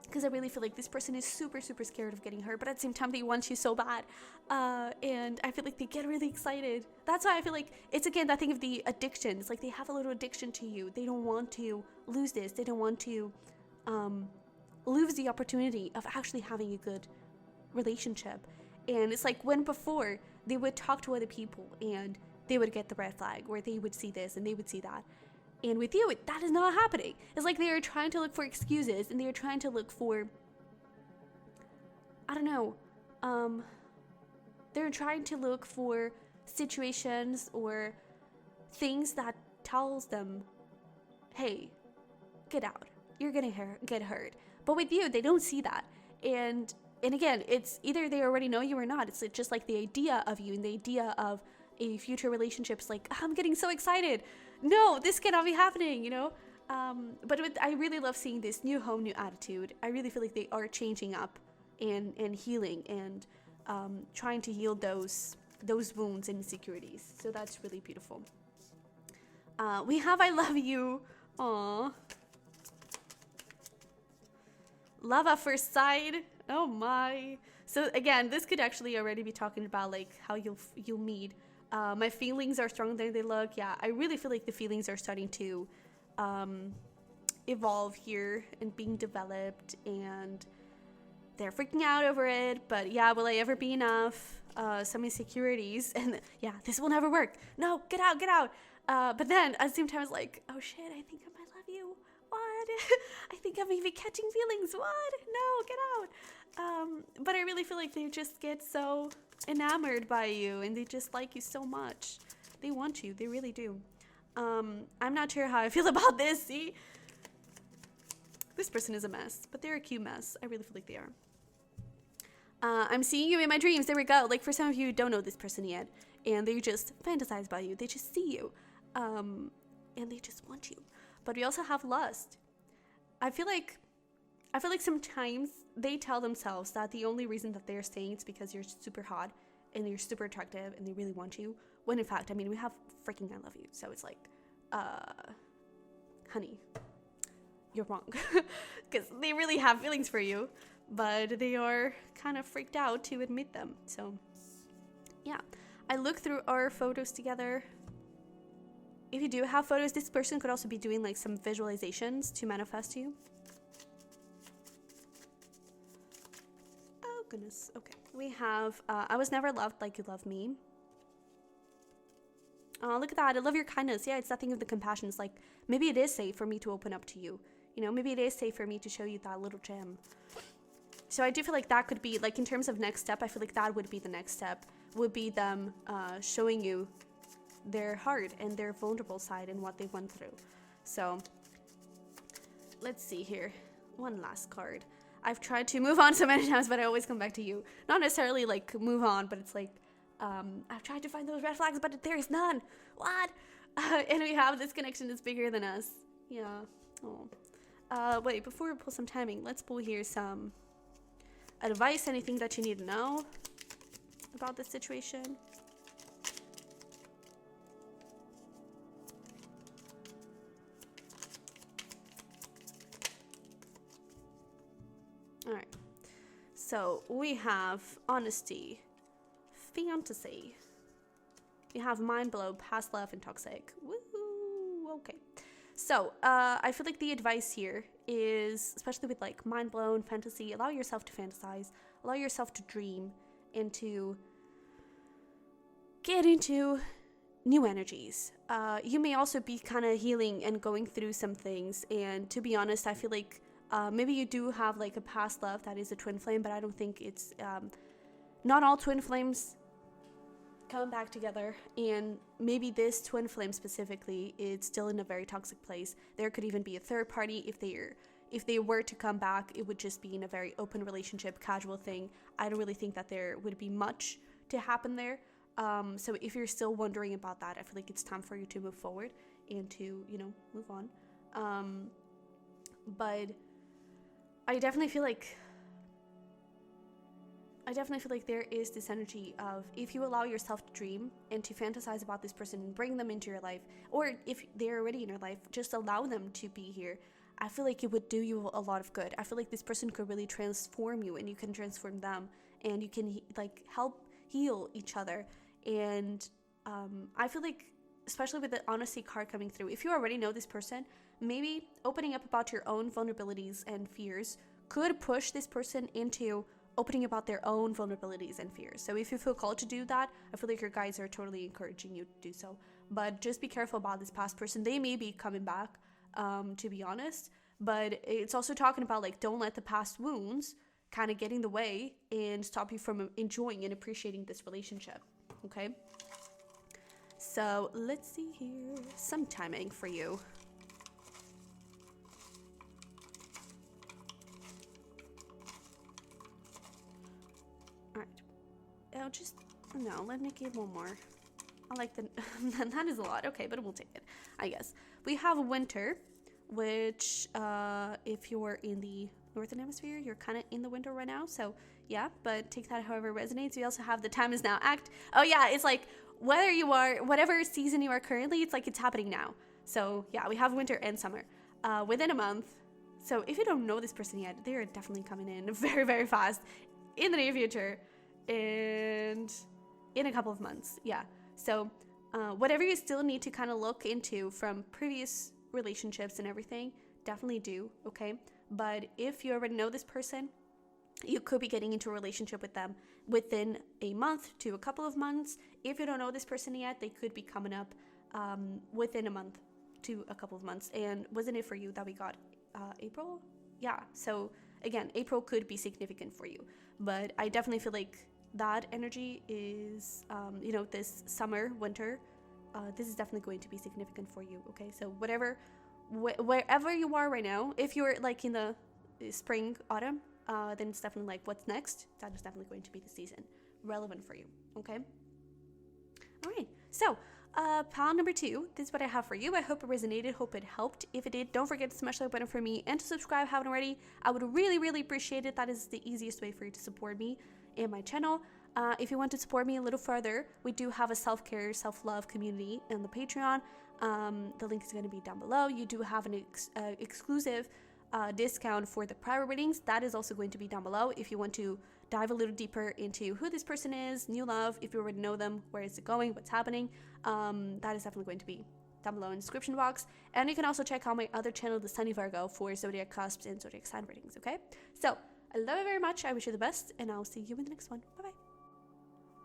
Because I really feel like this person is super, super scared of getting hurt, but at the same time, they want you so bad. And I feel like they get really excited. That's why I feel like it's, again, that thing of the addiction. It's like they have a little addiction to you. They don't want to lose this. They don't want to lose the opportunity of actually having a good relationship. And it's like when before they would talk to other people and they would get the red flag, or they would see this and they would see that. And with you, that is not happening. It's like they are trying to look for excuses, and they are trying to look for, I don't know, they're trying to look for situations or things that tells them, hey, get out. You're gonna get hurt. But with you, they don't see that. And again, it's either they already know you or not. It's just like the idea of you and the idea of a future relationship is like, I'm getting so excited. No, this cannot be happening, But I really love seeing this new home, new attitude. I really feel like they are changing up and healing and trying to heal those wounds and insecurities. So that's really beautiful. We have I love you. Aww. Love at first sight. Oh my. So again, this could actually already be talking about like how you'll meet. My feelings are stronger than they look. Yeah, I really feel like the feelings are starting to evolve here and being developed, and they're freaking out over it. But yeah, will I ever be enough? Some insecurities, and yeah, this will never work. No, get out. But then at the same time, I was like, oh shit, I think I might love you. What? I think I'm maybe catching feelings. What? No, get out. But I really feel like they just get so enamored by you, and they just like you so much. They want you. They really do. I'm not sure how I feel about this. See? This person is a mess, but they're a cute mess. I really feel like they are. I'm seeing you in my dreams. There we go. Like, for some of you who don't know this person yet, and they just fantasize about you. They just see you. And they just want you. But we also have lust. I feel like sometimes they tell themselves that the only reason that they're staying is because you're super hot and you're super attractive and they really want you. When in fact, I mean, we have freaking I love you. So it's like, honey, you're wrong. Because they really have feelings for you, but they are kind of freaked out to admit them. So yeah, I looked through our photos together. If you do have photos, this person could also be doing like some visualizations to manifest you. Oh goodness. Okay. We have, I was never loved like you love me. Oh, look at that. I love your kindness. Yeah, it's that thing of the compassion. It's like, maybe it is safe for me to open up to you. Maybe it is safe for me to show you that little gem. So I do feel like that could be, like, in terms of next step, I feel like that would be the next step. Would be them showing you their heart and their vulnerable side and what they went through. So let's see here. One last card. I've tried to move on so many times, but I always come back to you. Not necessarily like move on, but it's like I've tried to find those red flags, but there is none. What? And we have this connection that's bigger than us. Yeah. Oh. Wait, before we pull some timing, let's pull here some advice, anything that you need to know about this situation. All right. So we have honesty, fantasy. We have mind blow, past love, and toxic. Woo! Okay. So I feel like the advice here is, especially with like mind blown, fantasy, allow yourself to fantasize, allow yourself to dream, and to get into new energies. You may also be kind of healing and going through some things. And to be honest, I feel like maybe you do have like a past love that is a twin flame, but I don't think it's, not all twin flames come back together, and maybe this twin flame specifically is still in a very toxic place. There could even be a third party. If they were to come back, it would just be in a very open relationship, casual thing. I don't really think that there would be much to happen there. So if you're still wondering about that, I feel like it's time for you to move forward and to, you know, move on. But I definitely feel like there is this energy of, if you allow yourself to dream and to fantasize about this person and bring them into your life, or if they're already in your life, just allow them to be here. I feel like it would do you a lot of good. I feel like this person could really transform you, and you can transform them, and you can like help heal each other. And I feel like, especially with the honesty card coming through, if you already know this person, maybe opening up about your own vulnerabilities and fears could push this person into opening about their own vulnerabilities and fears. So if you feel called to do that, I feel like your guides are totally encouraging you to do so. But just be careful about this past person. They may be coming back, to be honest. But it's also talking about, like, don't let the past wounds kind of get in the way and stop you from enjoying and appreciating this relationship. Okay? So let's see here. Some timing for you. Let me give one more. I like the, that is a lot. Okay, but we'll take it, I guess. We have winter, which, if you're in the northern hemisphere, you're kind of in the winter right now. So yeah, but take that however resonates. We also have the time is now act. Oh yeah, it's like whatever season you are currently, it's like it's happening now. So yeah, we have winter and summer, within a month. So if you don't know this person yet, they're definitely coming in very, very fast in the near future. And in a couple of months, yeah. So whatever you still need to kind of look into from previous relationships and everything, definitely do, okay? But if you already know this person, you could be getting into a relationship with them within a month to a couple of months. If you don't know this person yet, they could be coming up within a month to a couple of months. And wasn't it for you that we got April? Yeah, so again, April could be significant for you. But I definitely feel like that energy is, this summer, winter, this is definitely going to be significant for you, okay? So wherever you are right now, if you're like in the spring, autumn, then it's definitely like what's next. That is definitely going to be the season relevant for you, okay? All right, so pile number 2, this is what I have for you. I hope it resonated, hope it helped. If it did, don't forget to smash the like button for me and to subscribe if you haven't already. I would really, really appreciate it. That is the easiest way for you to support me and my channel. If you want to support me a little further, we do have a self-care, self-love community in the Patreon. The link is going to be down below. You do have an exclusive discount for the private readings. That is also going to be down below. If you want to dive a little deeper into who this person is, new love, if you already know them, where is it going, what's happening, that is definitely going to be down below in the description box. And you can also check out my other channel, the Sunny Virgo, for zodiac cusps and zodiac sign readings, okay? So I love you very much. I wish you the best, and I'll see you in the next one. Bye-bye.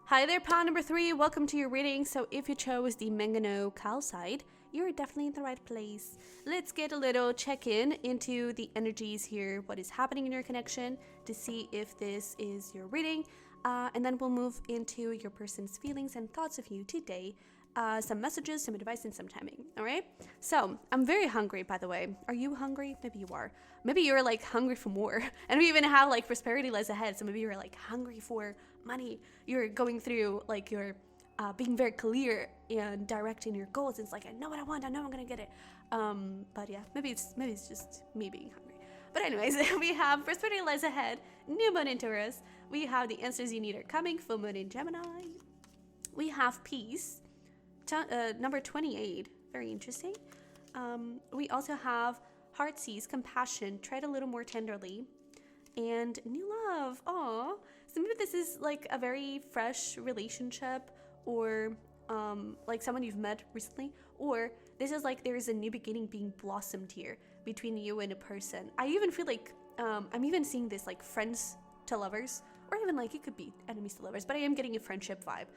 Hi there, pile number 3. Welcome to your reading. So if you chose the Mangano Calcite, you're definitely in the right place. Let's get a little check-in into the energies here, what is happening in your connection, to see if this is your reading. And then we'll move into your person's feelings and thoughts of you today. Some messages, some advice, and some timing. All right. So I'm very hungry, by the way. Are you hungry? Maybe you are. Maybe you're like hungry for more. And we even have like prosperity lies ahead. So maybe you're like hungry for money. You're going through like your being very clear and direct in your goals. It's like, I know what I want, I know I'm gonna get it. But yeah, maybe it's just me being hungry. But anyways, we have prosperity lies ahead, new moon in Taurus. We have the answers you need are coming, full moon in Gemini. We have peace, number 28, very interesting. We also have heart sees, compassion, tread a little more tenderly, and new love. Aw, so maybe this is like a very fresh relationship, or like someone you've met recently, or this is like there's a new beginning being blossomed here between you and a person. I even feel like I'm even seeing this like friends to lovers, or even like it could be enemies to lovers, but I am getting a friendship vibe.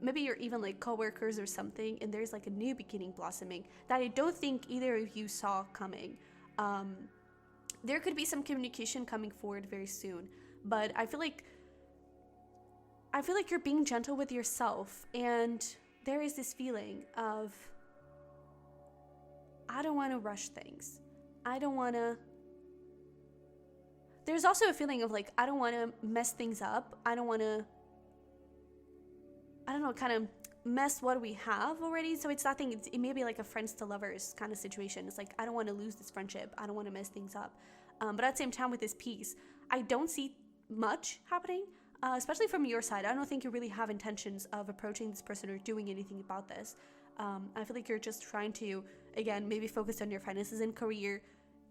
Maybe you're even like co-workers or something, and there's like a new beginning blossoming that I don't think either of you saw coming. There could be some communication coming forward very soon, but I feel like you're being gentle with yourself, and there is this feeling of, I don't want to rush things. There's also a feeling of like, I don't want to mess things up. I don't want to, kind of mess what we have already. So it's nothing, it may be like a friends to lovers kind of situation. It's like, I don't want to lose this friendship. I don't want to mess things up. But at the same time with this piece, I don't see much happening, especially from your side. I don't think you really have intentions of approaching this person or doing anything about this. I feel like you're just trying to, again, maybe focus on your finances and career,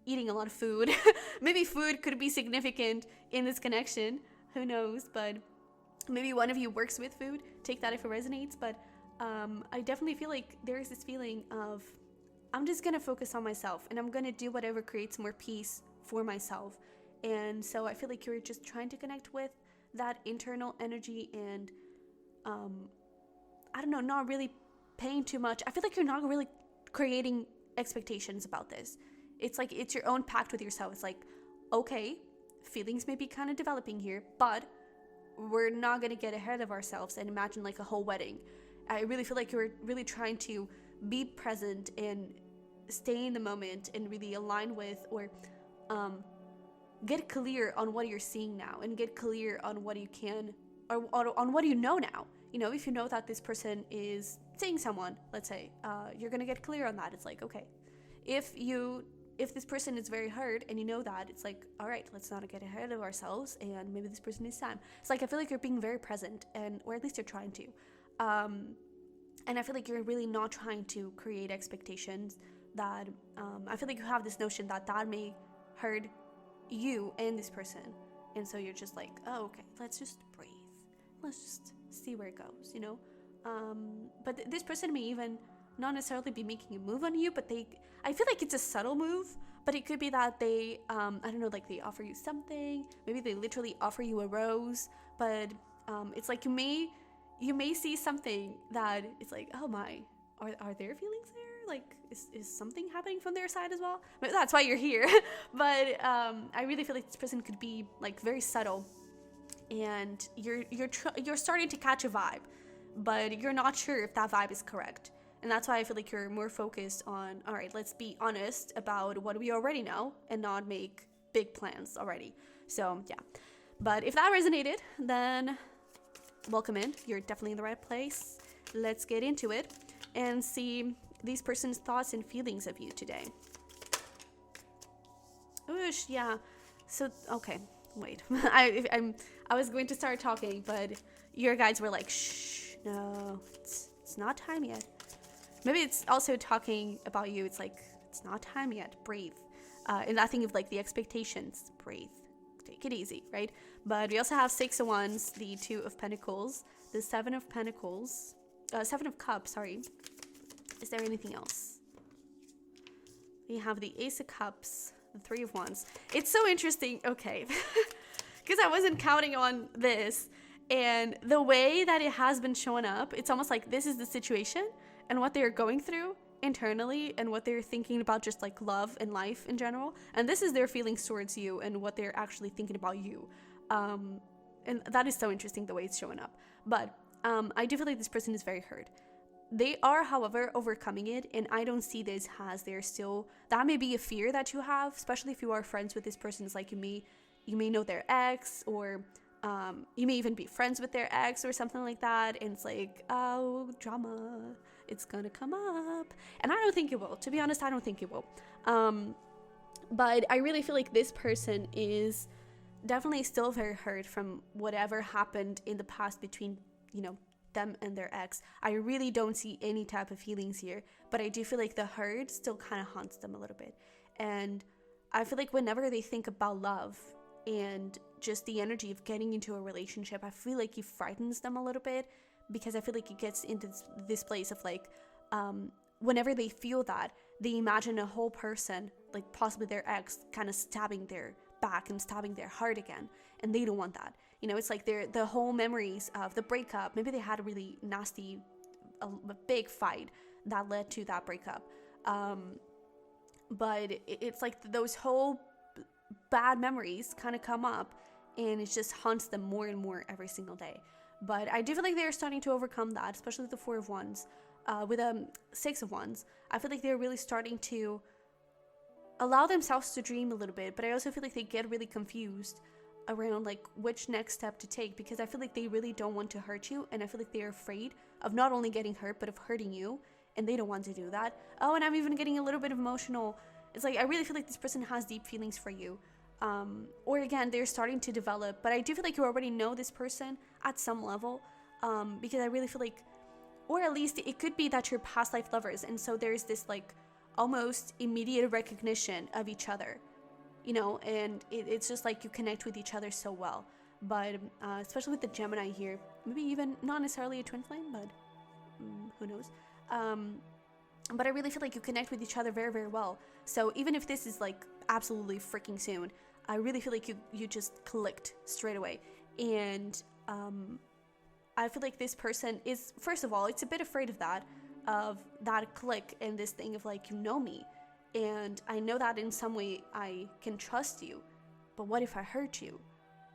eating a lot of food. Maybe food could be significant in this connection. Who knows? But maybe one of you works with food. Take that if it resonates. But I definitely feel like there is this feeling of, I'm just going to focus on myself, and I'm going to do whatever creates more peace for myself. And so I feel like you're just trying to connect with that internal energy, and I don't know, not really paying too much. I feel like you're not really creating expectations about this. It's like, it's your own pact with yourself. It's like, okay, feelings may be kind of developing here, but we're not going to get ahead of ourselves and imagine like a whole wedding. I really feel like you're really trying to be present and stay in the moment and really align with, or get clear on what you're seeing now, and get clear on what you can, or on what you know now. You know, if you know that this person is seeing someone, let's say, you're gonna get clear on that. It's like, okay, if this person is very hurt and you know that, it's like, all right, let's not get ahead of ourselves, and maybe this person needs time. It's like, I feel like you're being very present, or at least you're trying to. And I feel like you're really not trying to create expectations that, I feel like you have this notion that may hurt you and this person. And so you're just like, oh, okay, let's just breathe. Let's just see where it goes, you know? But this person may even not necessarily be making a move on you, but I feel like it's a subtle move, but it could be that they, I don't know, like they offer you something. Maybe they literally offer you a rose, but it's like you may see something that it's like, oh my, are there feelings there? Like, is something happening from their side as well? But that's why you're here. But I really feel like this person could be like very subtle, and you're starting to catch a vibe, but you're not sure if that vibe is correct. And that's why I feel like you're more focused on, all right, let's be honest about what we already know and not make big plans already. So yeah, but if that resonated, then welcome in. You're definitely in the right place. Let's get into it and see these person's thoughts and feelings of you today. Oosh, yeah. So, okay, wait. I was going to start talking, but your guides were like, shh, no, it's not time yet. Maybe it's also talking about you. It's like, it's not time yet. Breathe. And that thing of like the expectations. Breathe. Take it easy, right? But we also have 6 of Wands, the 2 of Pentacles, the 7 of Pentacles, 7 of Cups, sorry. Is there anything else? We have the Ace of Cups, the 3 of Wands. It's so interesting, okay, because I wasn't counting on this, and the way that it has been showing up, it's almost like this is the situation and what they're going through internally and what they're thinking about, just like love and life in general, and this is their feelings towards you and what they're actually thinking about you. And that is so interesting the way it's showing up. But I do feel like this person is very hurt. They are, however, overcoming it, and I don't see this as they're still, that may be a fear that you have, especially if you are friends with this person. It's like you may know their ex, or You may even be friends with their ex or something like that, and it's like, oh, drama, it's gonna come up. And I don't think it will. To be honest, I don't think it will. But I really feel like this person is definitely still very hurt from whatever happened in the past between, them and their ex. I really don't see any type of feelings here, but I do feel like the hurt still kind of haunts them a little bit. And I feel like whenever they think about love and just the energy of getting into a relationship, I feel like it frightens them a little bit, because I feel like it gets into this place of like, whenever they feel that, they imagine a whole person, like possibly their ex, kind of stabbing their back and stabbing their heart again, and they don't want that. It's like the whole memories of the breakup. Maybe they had a really nasty, a big fight that led to that breakup. But it's like those whole bad memories kind of come up, and it just haunts them more and more every single day. But I do feel like they're starting to overcome that, especially with the Four of Wands. With Six of Wands, I feel like they're really starting to allow themselves to dream a little bit, but I also feel like they get really confused around like which next step to take, because I feel like they really don't want to hurt you, and I feel like they're afraid of not only getting hurt but of hurting you, and they don't want to do that. Oh, and I'm even getting a little bit emotional. It's like I really feel like this person has deep feelings for you, or again, they're starting to develop, but I do feel like you already know this person at some level, because I really feel like, or at least it could be that you're past life lovers, and so there's this like almost immediate recognition of each other, and it's just like you connect with each other so well. But especially with the Gemini here, maybe even not necessarily a twin flame, but who knows. But I really feel like you connect with each other very, very well. So even if this is like absolutely freaking soon, I really feel like you just clicked straight away. And I feel like this person is, first of all, it's a bit afraid of that click and this thing of like, me. And I know that in some way I can trust you, but what if I hurt you?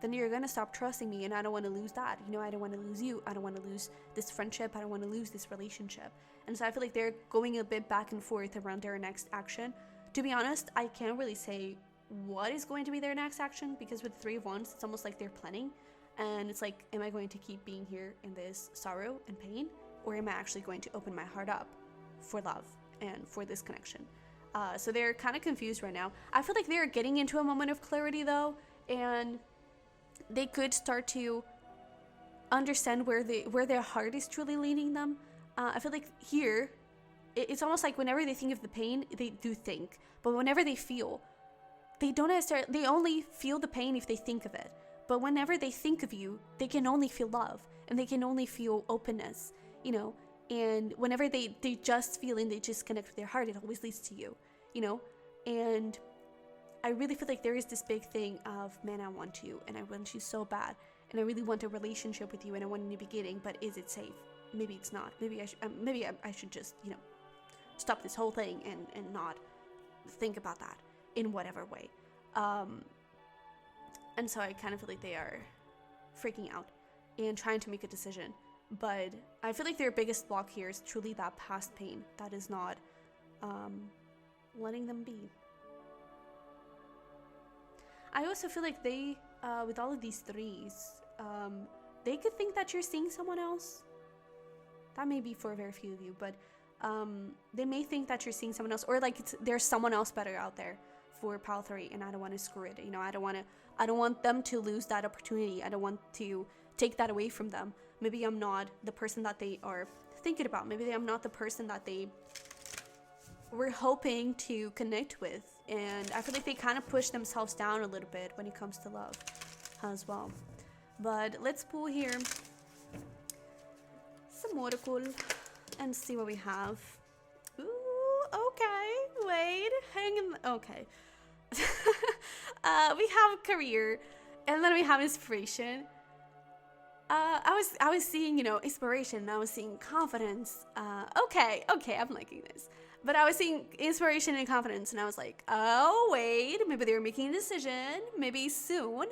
Then you're gonna stop trusting me, and I don't want to lose that. I don't want to lose you. I don't want to lose this friendship. I don't want to lose this relationship. And so I feel like they're going a bit back and forth around their next action. To be honest, I can't really say what is going to be their next action, because with the Three of Wands, it's almost like they're planning. And it's like, am I going to keep being here in this sorrow and pain, or am I actually going to open my heart up for love and for this connection? So they're kind of confused right now. I feel like they're getting into a moment of clarity though, and they could start to understand where their heart is truly leading them. I feel like here, it's almost like whenever they think of the pain, they do think, but whenever they feel, they don't necessarily, they only feel the pain if they think of it. But whenever they think of you, they can only feel love, and they can only feel openness, and whenever they just feel and they just connect with their heart, it always leads to you, and I really feel like there is this big thing of, man, I want you, and I want you so bad, and I really want a relationship with you, and I want a new beginning, but is it safe? Maybe it's not. Maybe I should just, stop this whole thing and not think about that in whatever way. And so I kind of feel like they are freaking out and trying to make a decision. But I feel like their biggest block here is truly that past pain that is not letting them be. I also feel like they, with all of these threes, they could think that you're seeing someone else. That may be for very few of you, but they may think that you're seeing someone else, or like there's someone else better out there for pile 3, and I don't want to screw it. I don't want them to lose that opportunity. I don't want to take that away from them. Maybe I'm not the person that they are thinking about. Maybe I'm not the person that they were hoping to connect with. And I feel like they kind of push themselves down a little bit when it comes to love as well. But let's pull here some Oracle and see what we have. Ooh, okay, wait, hang in, okay. We have career, and then we have inspiration. I was seeing, inspiration, I was seeing confidence. Okay, I'm liking this. But I was seeing inspiration and confidence, and I was like, oh, wait, maybe they're making a decision. Maybe soon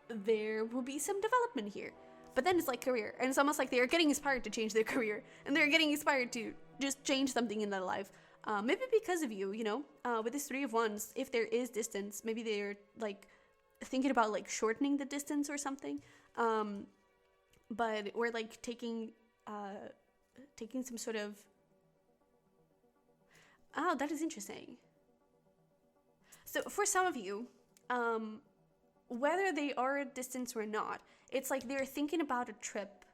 there will be some development here. But then it's like career, and it's almost like they're getting inspired to change their career, and they're getting inspired to just change something in their life. Maybe because of you, with this 3 of Wands, if there is distance, maybe they're like thinking about like shortening the distance or something. But or like taking some sort of, oh, that is interesting. So for some of you, whether they are a distance or not, it's like they're thinking about a trip,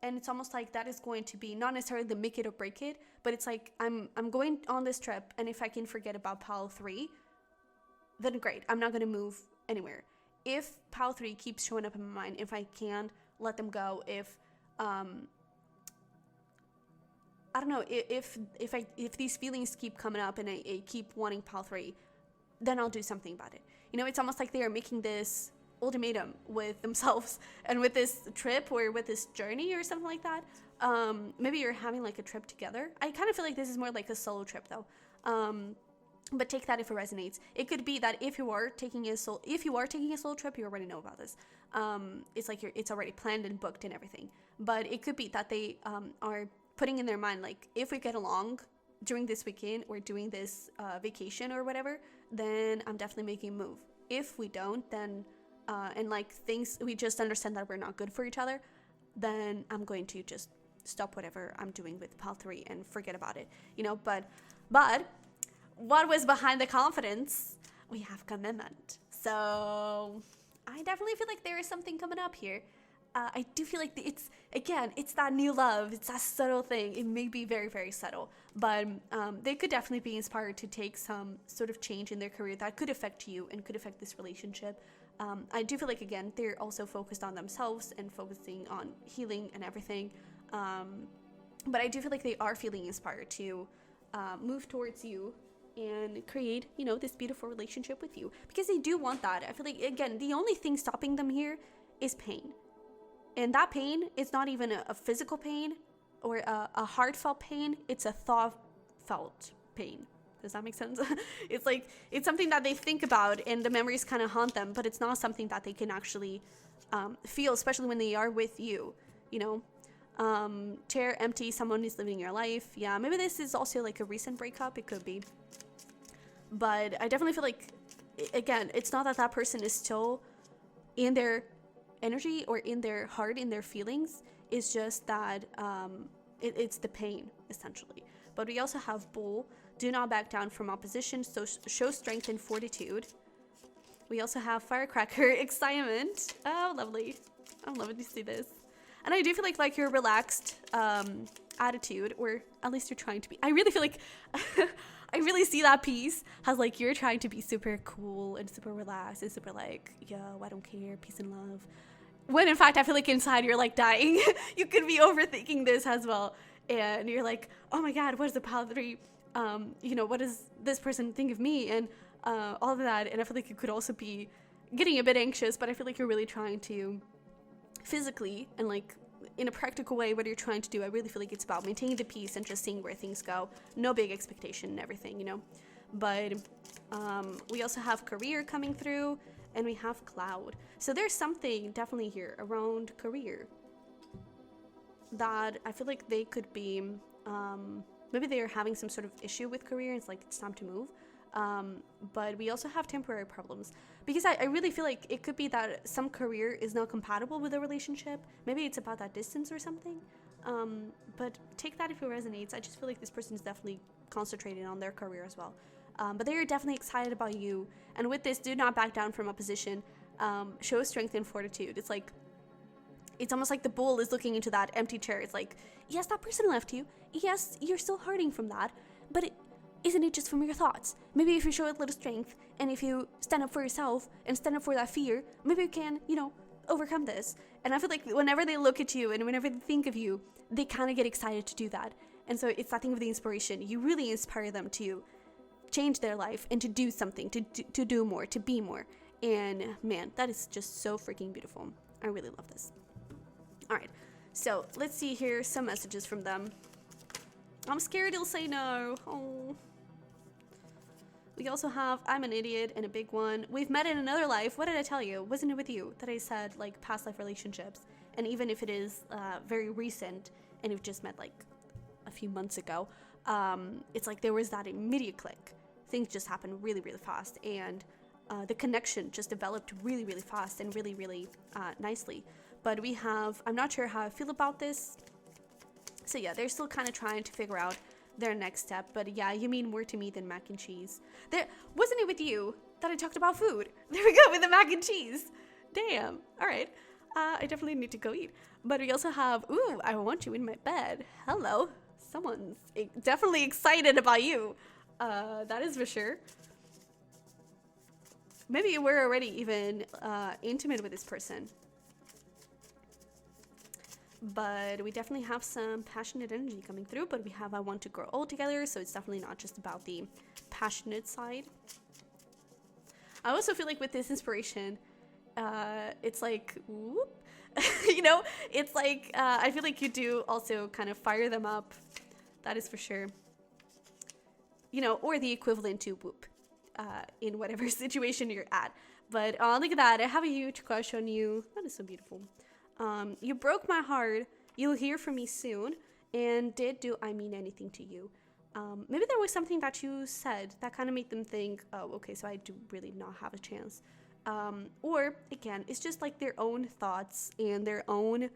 and it's almost like that is going to be not necessarily the make it or break it, but it's like I'm going on this trip, and if I can forget about pile 3, then great, I'm not going to move anywhere. If pile 3 keeps showing up in my mind, if I can't let them go, if I don't know, if these feelings keep coming up and I keep wanting pile 3, then I'll do something about it. You know, it's almost like they are making this ultimatum with themselves and with this trip or with this journey or something like that. Maybe you're having like a trip together. I kind of feel like this is more like a solo trip though. But take that if it resonates. It could be that if you are taking a solo trip, you already know about this. It's like it's already planned and booked and everything. But it could be that they are putting in their mind, like, if we get along during this weekend or doing this vacation or whatever, then I'm definitely making a move. If we don't, then and like things, we just understand that we're not good for each other, then I'm going to just stop whatever I'm doing with pile 3 and forget about it, you know. But what was behind the confidence? We have commitment. So I definitely feel like there is something coming up here. I do feel like it's that new love. It's that subtle thing. It may be very, very subtle, but they could definitely be inspired to take some sort of change in their career that could affect you and could affect this relationship. I do feel like, again, they're also focused on themselves and focusing on healing and everything. But I do feel like they are feeling inspired to move towards you and create, you know, this beautiful relationship with you, because they do want that. I feel like, again, the only thing stopping them here is pain. And that pain is not even a physical pain or a heartfelt pain. It's a thought-felt pain. Does that make sense? It's like, it's something that they think about and the memories kind of haunt them, but it's not something that they can actually feel, especially when they are with you, you know? Chair empty, someone is living your life. Yeah, maybe this is also like a recent breakup. It could be. But I definitely feel like, again, it's not that person is still in their energy or in their heart, in their feelings. It's just that it's the pain, essentially. But we also have Bull. Do not back down from opposition, so show strength and fortitude. We also have Firecracker, excitement. Oh, lovely. I'm loving to see this. And I do feel like your relaxed attitude, or at least you're trying to be. I really feel like I really see that piece as like you're trying to be super cool and super relaxed and super like, yo, I don't care, peace and love. When in fact, I feel like inside you're like dying. You could be overthinking this as well. And you're like, oh my God, what is the pile 3? You know, what does this person think of me? And all of that. And I feel like you could also be getting a bit anxious, but I feel like you're really trying to physically and like in a practical way, what you're trying to do, I really feel like it's about maintaining the peace and just seeing where things go. No big expectation and everything, you know. But we also have career coming through, and we have cloud. So there's something definitely here around career that I feel like they could be, maybe they are having some sort of issue with career, and it's like, it's time to move. But we also have temporary problems, because I really feel like it could be that some career is not compatible with a relationship. Maybe it's about that distance or something. But take that if it resonates. I just feel like this person is definitely concentrating on their career as well. But they are definitely excited about you. And with this, do not back down from opposition. Show strength and fortitude. It's like, it's almost like the bull is looking into that empty chair. It's like, yes, that person left you. Yes, you're still hurting from that. But isn't it just from your thoughts? Maybe if you show a little strength, and if you stand up for yourself and stand up for that fear, maybe you can, you know, overcome this. And I feel like whenever they look at you and whenever they think of you, they kind of get excited to do that. And so it's that thing of the inspiration. You really inspire them to change their life and to do something, to do more, to be more. And man, that is just so freaking beautiful. I really love this. All right, so let's see here some messages from them. I'm scared he'll say no. Oh. We also have, I'm an idiot, and a big one. We've met in another life. What did I tell you? Wasn't it with you that I said, like, past life relationships? And even if it is very recent, and you've just met, like, a few months ago, it's like there was that immediate click. Things just happen really, really fast. And the connection just developed really, really fast and really, really nicely. But we have, I'm not sure how I feel about this. So yeah, they're still kind of trying to figure out their next step. But yeah, you mean more to me than mac and cheese. There, wasn't it with you that I talked about food? There we go with the mac and cheese. Damn. All right. I definitely need to go eat. But we also have, ooh, I want you in my bed. Hello. Someone's definitely excited about you. That is for sure. Maybe we're already even intimate with this person. But we definitely have some passionate energy coming through. But we have I want to grow old together. So it's definitely not just about the passionate side. I also feel like with this inspiration, it's like, whoop. You know, it's like, I feel like you do also kind of fire them up. That is for sure. You know, or the equivalent to whoop in whatever situation you're at. But look at that. I have a huge crush on you. That is so beautiful. You broke my heart. You'll hear from me soon. And do I mean anything to you? Maybe there was something that you said that kind of made them think, oh, okay, so I do really not have a chance. Or again, it's just like their own thoughts and their own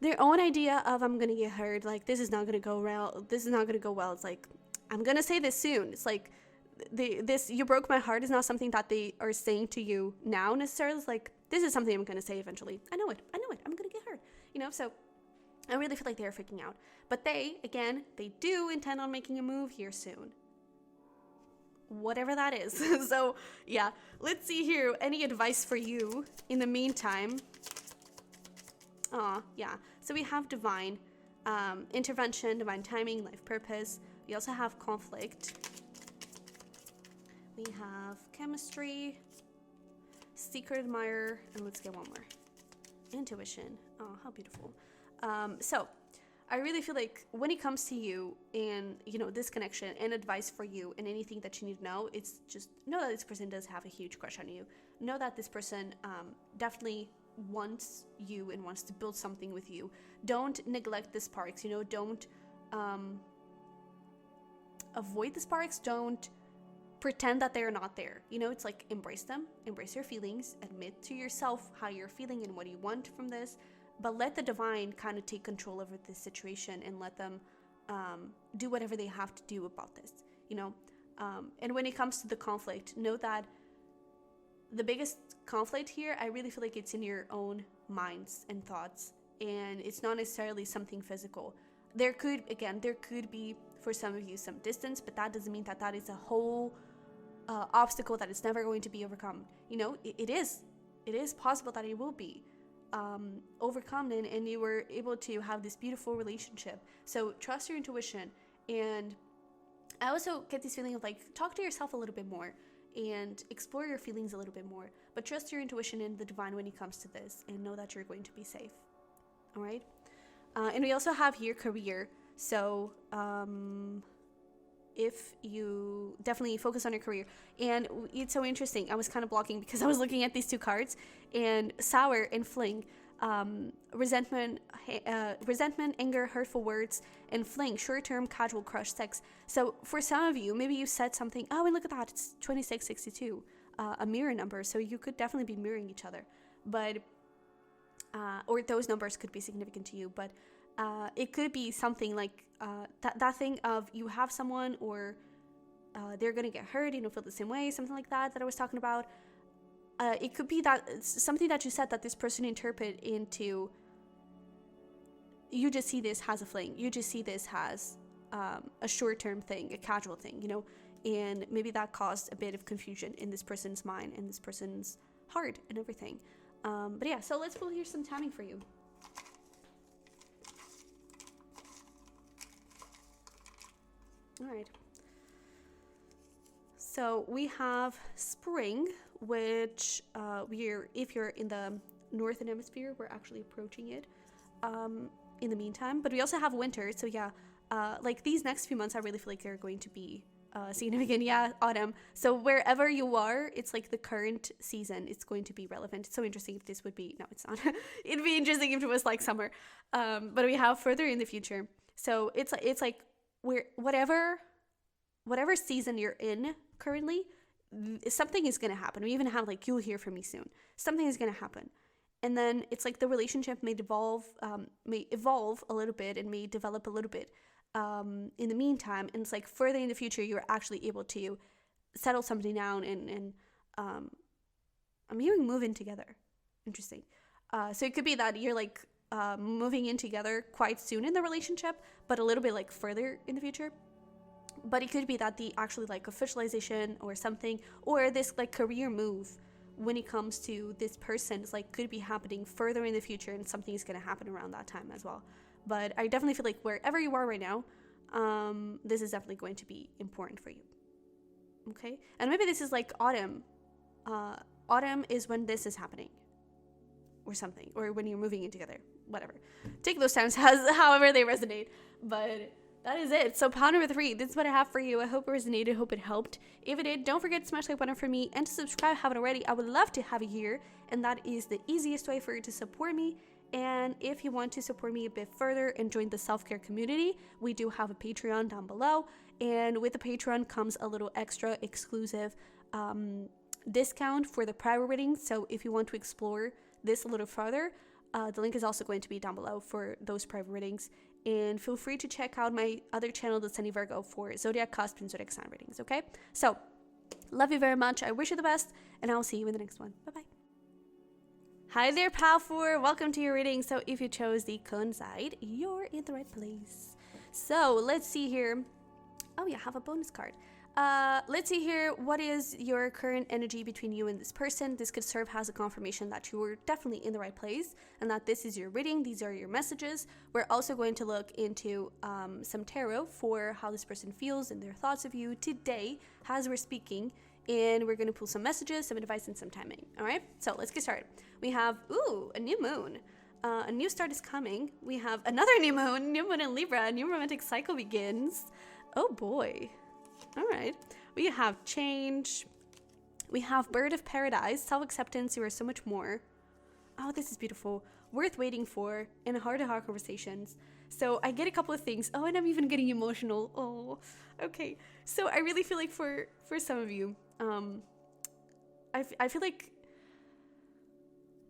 idea of I'm gonna get hurt. Like this is not gonna go well. This is not gonna go well. It's like I'm gonna say this soon. It's like this you broke my heart is not something that they are saying to you now necessarily. It's like this is something I'm gonna say eventually. I know it. I'm gonna get hurt. You know. So I really feel like they're freaking out. But they do intend on making a move here soon. Whatever that is. So yeah, let's see here. Any advice for you in the meantime? Yeah. So we have divine intervention, divine timing, life purpose. We also have conflict. We have chemistry, secret admirer, and let's get one more. Intuition. Oh, how beautiful. So I really feel like when it comes to you and, you know, this connection and advice for you and anything that you need to know, it's just know that this person does have a huge crush on you. Know that this person definitely wants you and wants to build something with you. Don't neglect the sparks, you know, don't avoid the sparks. Don't pretend that they're not there. You know, it's like embrace them, embrace your feelings, admit to yourself how you're feeling and what you want from this. But let the divine kind of take control over this situation and let them do whatever they have to do about this, you know. And when it comes to the conflict, know that the biggest conflict here, I really feel like it's in your own minds and thoughts. And it's not necessarily something physical. There could be, for some of you, some distance, but that doesn't mean that that is a whole obstacle that is never going to be overcome. You know, it is possible that it will be overcome and you were able to have this beautiful relationship. So trust your intuition. And I also get this feeling of like talk to yourself a little bit more and explore your feelings a little bit more, but trust your intuition and the divine when it comes to this and know that you're going to be safe. All right. And we also have here career. So if you definitely focus on your career. And it's so interesting. I was kind of blocking because I was looking at these two cards, and sour and fling, resentment, anger, hurtful words, and fling, short-term, casual crush, sex. So for some of you, maybe you said something, oh, and look at that, it's 2662, a mirror number. So you could definitely be mirroring each other, but, or those numbers could be significant to you, but it could be something like that thing of you have someone or they're gonna get hurt, you don't feel the same way, something like that I was talking about. It could be that it's something that you said that this person interpret into you just see this as a fling, you just see this as a short-term thing, a casual thing, you know, and maybe that caused a bit of confusion in this person's mind and this person's heart and everything. But yeah, so let's pull here some timing for you. All right. So we have spring, which if you're in the northern hemisphere, we're actually approaching it in the meantime. But we also have winter. So yeah, like these next few months, I really feel like they're going to be significant. Yeah, autumn. So wherever you are, it's like the current season. It's going to be relevant. It's so interesting if this would be, no, it's not. It'd be interesting if it was like summer. But we have further in the future. So it's like whatever season you're in currently, something is going to happen. We even have like, you'll hear from me soon. Something is going to happen. And then it's like the relationship may evolve a little bit and may develop a little bit in the meantime. And it's like further in the future, you're actually able to settle something down and I'm hearing move in together. Interesting. So it could be that you're like moving in together quite soon in the relationship, but a little bit like further in the future. But it could be that the actually like officialization or something, or this like career move when it comes to this person is like could be happening further in the future, and something is going to happen around that time as well. But I definitely feel like wherever you are right now, this is definitely going to be important for you. Okay. And maybe this is like autumn. Autumn is when this is happening or something, or when you're moving in together, whatever. Take those times however they resonate. But that is it. So pile number 3, this is what I have for you. I hope it resonated. Hope it helped. If it did, don't forget to smash the like button for me and to subscribe if you haven't already. I would love to have you here, and that is the easiest way for you to support me. And if you want to support me a bit further and join the self-care community, we do have a Patreon down below. And with the Patreon comes a little extra exclusive discount for the private readings. So if you want to explore this a little further, the link is also going to be down below for those private readings. And feel free to check out my other channel, the Sunny Virgo, for zodiac cusp and zodiac sign readings, okay? So, love you very much. I wish you the best, and I'll see you in the next one. Bye-bye. Hi there, Pal 4. Welcome to your reading. So, if you chose the Kunzite, you're in the right place. So, let's see here. Oh, yeah, I have a bonus card. Let's see here, what is your current energy between you and this person? This could serve as a confirmation that you were definitely in the right place and that this is your reading. These are your messages. We're also going to look into some tarot for how this person feels and their thoughts of you today as we're speaking. And we're going to pull some messages, some advice, and some timing. All right, so let's get started. We have, a new moon. A new start is coming. We have another new moon in Libra. A new romantic cycle begins. Oh boy. All right, we have change, we have bird of paradise, self-acceptance, you are so much more. Oh, this is beautiful. Worth waiting for, and heart-to-heart conversations. So I get a couple of things. Oh, and I'm even getting emotional. Oh, okay. So I really feel like for some of you, I feel like,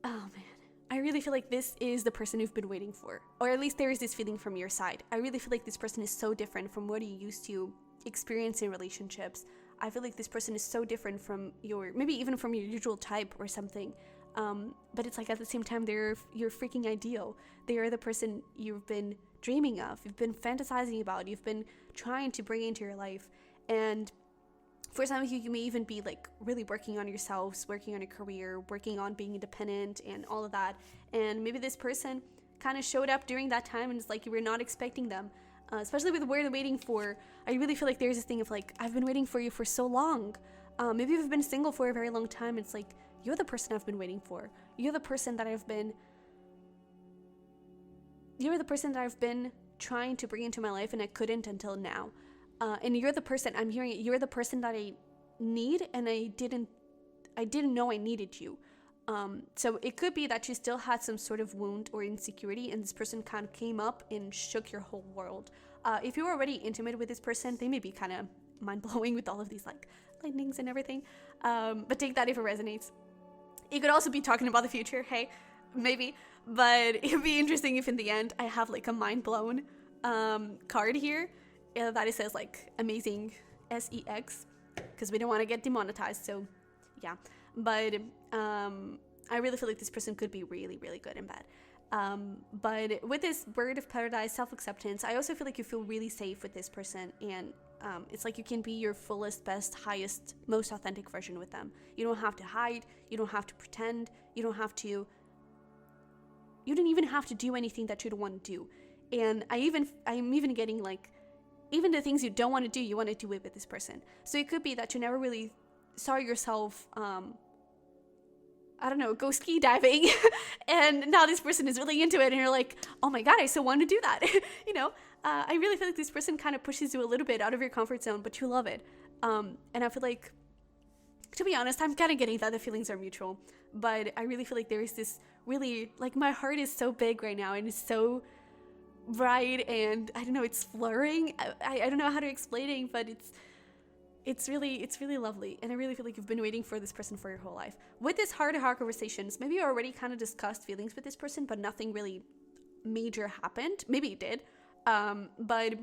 oh man, I really feel like this is the person you've been waiting for, or at least there is this feeling from your side. I really feel like this person is so different from what you used to experience in relationships. I feel like this person is so different from maybe even from your usual type or something. But it's like at the same time, they're your freaking ideal. They are the person you've been dreaming of, you've been fantasizing about, you've been trying to bring into your life. And for some of you, you may even be like really working on yourselves, working on your career, working on being independent and all of that. And maybe this person kind of showed up during that time and it's like you were not expecting them. Especially with where they're waiting for, I really feel like there's this thing of like, I've been waiting for you for so long. Maybe you've been single for a very long time. It's like, you're the person I've been waiting for. You're the person that I've been trying to bring into my life and I couldn't until now. And you're the person, I'm hearing it, you're the person that I need and I didn't know I needed you. So it could be that you still had some sort of wound or insecurity and this person kind of came up and shook your whole world. If you're already intimate with this person, they may be kind of mind-blowing with all of these like lightnings and everything. But take that if it resonates. It could also be talking about the future, hey, maybe. But it'd be interesting if in the end I have like a mind-blown card here that it says like amazing SEX because we don't want to get demonetized. So yeah. But I really feel like this person could be really, really good and bad. But with this bird of paradise, self-acceptance, I also feel like you feel really safe with this person. And it's like you can be your fullest, best, highest, most authentic version with them. You don't have to hide. You don't have to pretend. You don't even have to do anything that you don't want to do. And I'm even getting like, even the things you don't want to do, you want to do it with this person. So it could be that you never really saw yourself I don't know, go ski diving and now this person is really into it and you're like, oh my god, I so want to do that. You know, I really feel like this person kind of pushes you a little bit out of your comfort zone, but you love it. And I feel like, to be honest, I'm kind of getting that the feelings are mutual, but I really feel like there is this really, like my heart is so big right now and it's so bright and I don't know, it's fluttering. I don't know how to explain it, but it's really lovely, and I really feel like you've been waiting for this person for your whole life. With this heart-to-heart conversations, maybe you already kind of discussed feelings with this person, but nothing really major happened. Maybe it did, but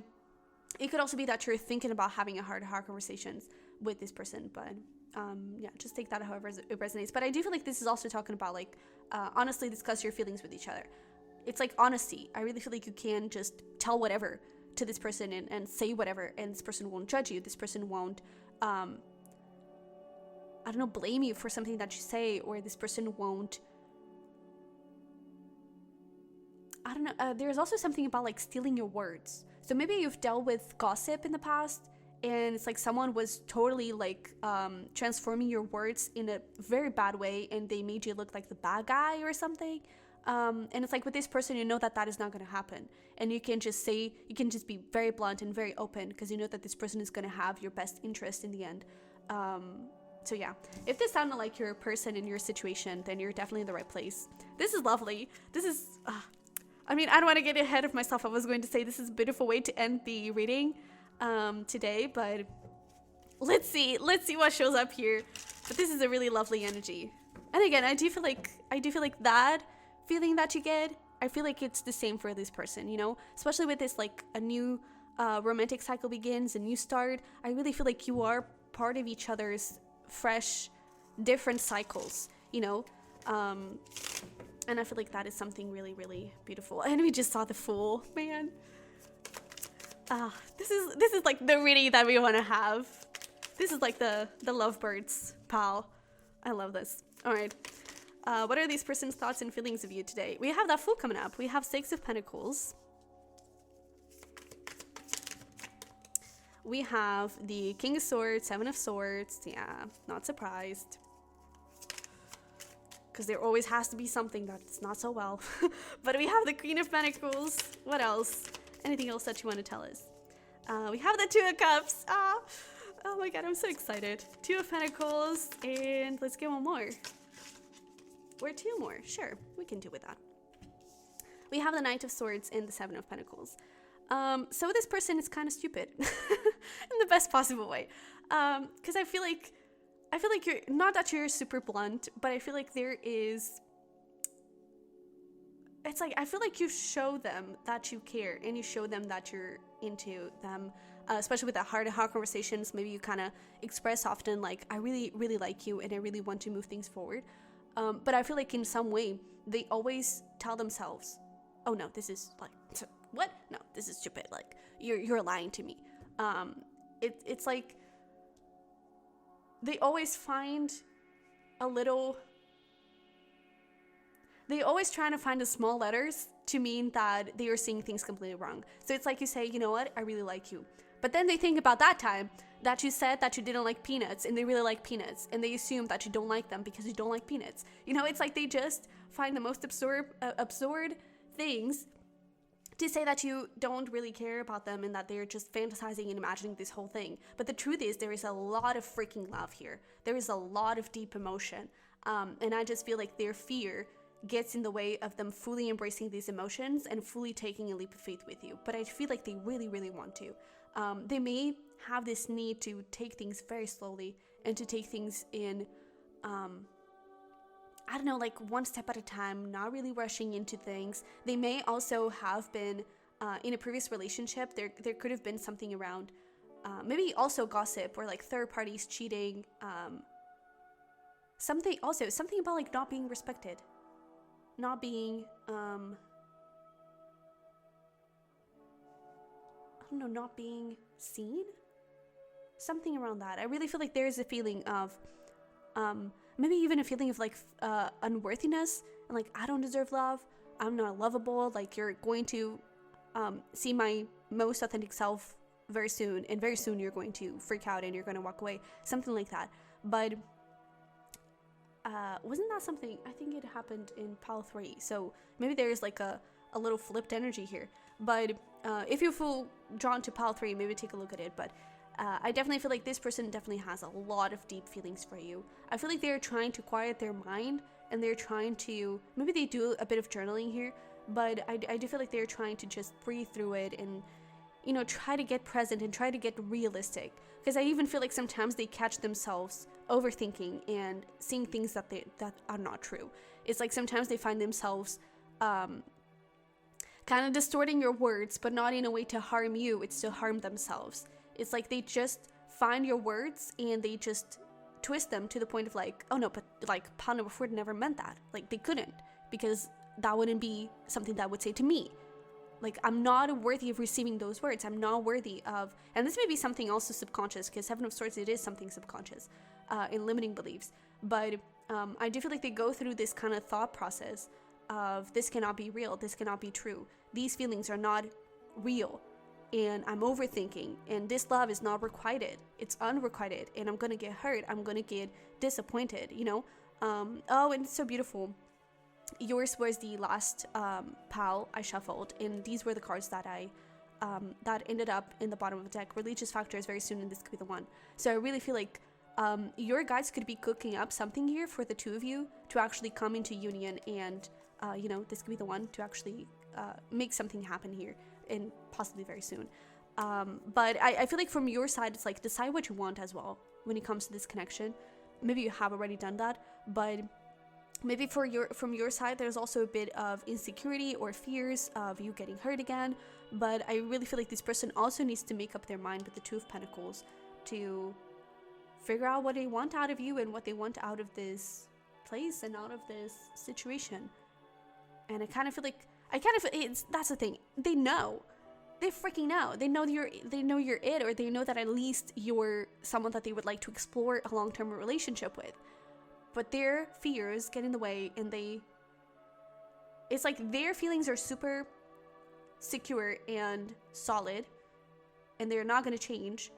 it could also be that you're thinking about having a heart-to-heart conversations with this person. But yeah, just take that however it resonates. But I do feel like this is also talking about like honestly discuss your feelings with each other. It's like honesty. I really feel like you can just tell whatever to this person and say whatever, and this person won't judge you. This person won't I don't know, blame you for something that you say, or this person won't, I don't know, there's also something about like stealing your words. So maybe you've dealt with gossip in the past, and it's like someone was totally like transforming your words in a very bad way, and they made you look like the bad guy or something. And it's like with this person, you know that that is not going to happen, and you can just say, you can just be very blunt and very open, because you know that this person is going to have your best interest in the end. So yeah, if this sounded like your person in your situation, then you're definitely in the right place. This is lovely. This is I mean, I don't want to get ahead of myself. I was going to say this is a beautiful way to end the reading today, but let's see what shows up here. But this is a really lovely energy. And again, I do feel like that feeling that you get, I feel like it's the same for this person, you know, especially with this, like a new romantic cycle begins, a new start. I really feel like you are part of each other's fresh, different cycles, you know, and I feel like that is something really, really beautiful. And we just saw the Fool, man. This is like the reading that we want to have. This is like the lovebirds, pal. I love this. All right. What are these person's thoughts and feelings of you today? We have that Fool coming up. We have Six of Pentacles. We have the King of Swords, Seven of Swords. Yeah, not surprised. Because there always has to be something that's not so well. But we have the Queen of Pentacles. What else? Anything else that you want to tell us? We have the Two of Cups. Oh my god, I'm so excited. Two of Pentacles. And let's get one more. Or two more. Sure, we can do with that. We have the Knight of Swords and the Seven of Pentacles. So this person is kind of stupid. In the best possible way. Because I feel like you're, not that you're super blunt, but I feel like there is, it's like, I feel like you show them that you care, and you show them that you're into them, especially with the heart-to-heart conversations. Maybe you kind of express often, like, I really, really like you, and I really want to move things forward. But I feel like in some way, they always tell themselves, oh no, this is like, what? No, this is stupid. Like, you're lying to me. It's like, they always find a little, they always trying to find the small letters to mean that they are seeing things completely wrong. So it's like you say, you know what, I really like you. But then they think about that time that you said that you didn't like peanuts, and they really like peanuts, and they assume that you don't like them because you don't like peanuts. You know, it's like they just find the most absurd things to say that you don't really care about them, and that they're just fantasizing and imagining this whole thing. But the truth is, there is a lot of freaking love here. There is a lot of deep emotion. And I just feel like their fear gets in the way of them fully embracing these emotions and fully taking a leap of faith with you. But I feel like they really, really want to. They may have this need to take things very slowly and to take things in, I don't know, like one step at a time, not really rushing into things. They may also have been in a previous relationship. There could have been something around maybe also gossip or like third parties cheating. Something about like not being respected, not being I don't know, not being seen. Something around that. I really feel like there is a feeling of maybe even a feeling of like unworthiness, and like, I don't deserve love, I'm not lovable, like you're going to see my most authentic self very soon, and very soon you're going to freak out and you're going to walk away, something like that. But wasn't that something, I think it happened in pile 3, so maybe there's like a little flipped energy here. But if you feel drawn to pile 3, maybe take a look at it. But I definitely feel like this person definitely has a lot of deep feelings for you. I feel like they're trying to quiet their mind, and they're trying to, maybe they do a bit of journaling here, but I do feel like they're trying to just breathe through it and try to get present and try to get realistic. Because I even feel like sometimes they catch themselves overthinking and seeing things that are not true. It's like sometimes they find themselves kind of distorting your words, but not in a way to harm you, it's to harm themselves. It's like they just find your words and they just twist them to the point of like, oh no, but like Pano before never meant that. Like they couldn't, because that wouldn't be something that would say to me. Like, I'm not worthy of receiving those words. I'm not worthy of, and this may be something also subconscious, because Seven of Swords, it is something subconscious in limiting beliefs. But I do feel like they go through this kind of thought process of this cannot be real. This cannot be true. These feelings are not real. And I'm overthinking. And this love is not requited. It's unrequited. And I'm going to get hurt. I'm going to get disappointed, Oh, and it's so beautiful. Yours was the last pile I shuffled, and these were the cards that I that ended up in the bottom of the deck. Religious factors very soon, and this could be the one. So I really feel like your guides could be cooking up something here for the two of you to actually come into union, and this could be the one to actually make something happen here, and possibly very soon. But I feel like from your side, it's like decide what you want as well when it comes to this connection. Maybe you have already done that, but maybe from your side, there's also a bit of insecurity or fears of you getting hurt again. But I really feel like this person also needs to make up their mind with the Two of Pentacles to figure out what they want out of you and what they want out of this place and out of this situation. And I kind of feel like that's the thing. They know. They freaking know. They know you're it, or they know that at least you're someone that they would like to explore a long-term relationship with. But their fears get in the way, and it's like their feelings are super secure and solid, and they're not going to change.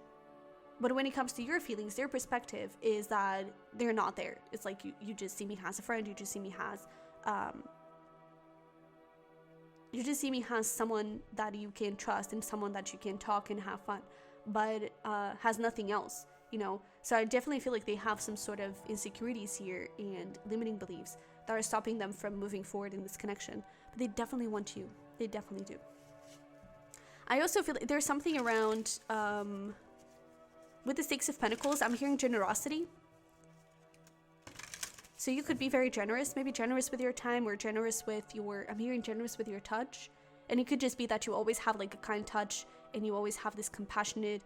But when it comes to your feelings, their perspective is that they're not there. It's like you just see me as a friend, you just see me as someone that you can trust and someone that you can talk and have fun, but has nothing else. So I definitely feel like they have some sort of insecurities here and limiting beliefs that are stopping them from moving forward in this connection. But they definitely want you. They definitely do. I also feel like there's something around, with the Six of Pentacles, I'm hearing generosity. So you could be very generous, maybe generous with your time, or generous with I'm hearing generous with your touch. And it could just be that you always have like a kind touch, and you always have this compassionate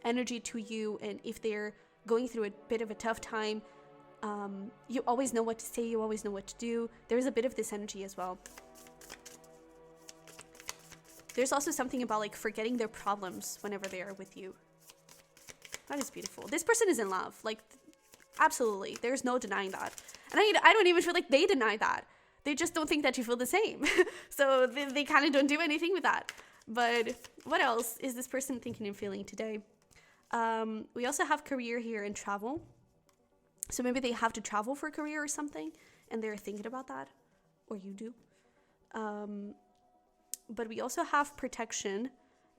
energy to you, and if they're going through a bit of a tough time, you always know what to say, you always know what to do. There's a bit of this energy as well. There's also something about like forgetting their problems whenever they are with you. That is beautiful. This person is in love, like absolutely. There's no denying that, and I don't even feel like they deny that. They just don't think that you feel the same. So they kind of don't do anything with that. But what else is this person thinking and feeling today? We also have career here and travel. So maybe they have to travel for a career or something, and they're thinking about that, or you do. But we also have protection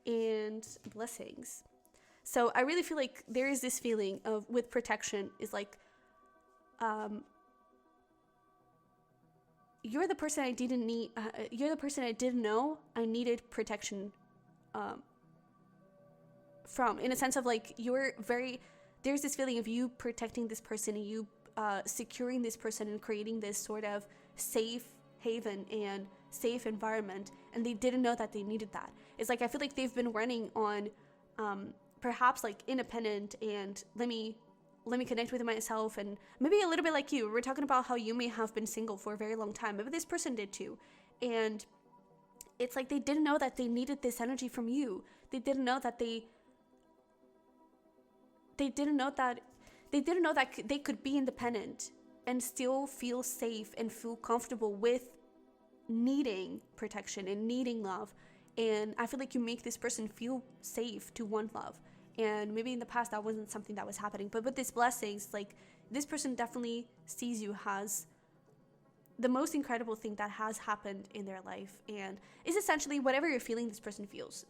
and blessings. So I really feel like there is this feeling of, with protection, is like, you're the person I didn't need. You're the person I didn't know I needed protection from. In a sense of like, there's this feeling of you protecting this person, and you securing this person and creating this sort of safe haven and safe environment. And they didn't know that they needed that. It's like, I feel like they've been running on perhaps like independent and let me connect with myself, and maybe a little bit like you. We're talking about how you may have been single for a very long time. Maybe this person did too. And it's like they didn't know that they needed this energy from you. They didn't know that they didn't know that they could be independent and still feel safe and feel comfortable with needing protection and needing love. And I feel like you make this person feel safe to want love. And maybe in the past that wasn't something that was happening. But with these blessings, like, this person definitely sees you as the most incredible thing that has happened in their life. And it's essentially whatever you're feeling, this person feels,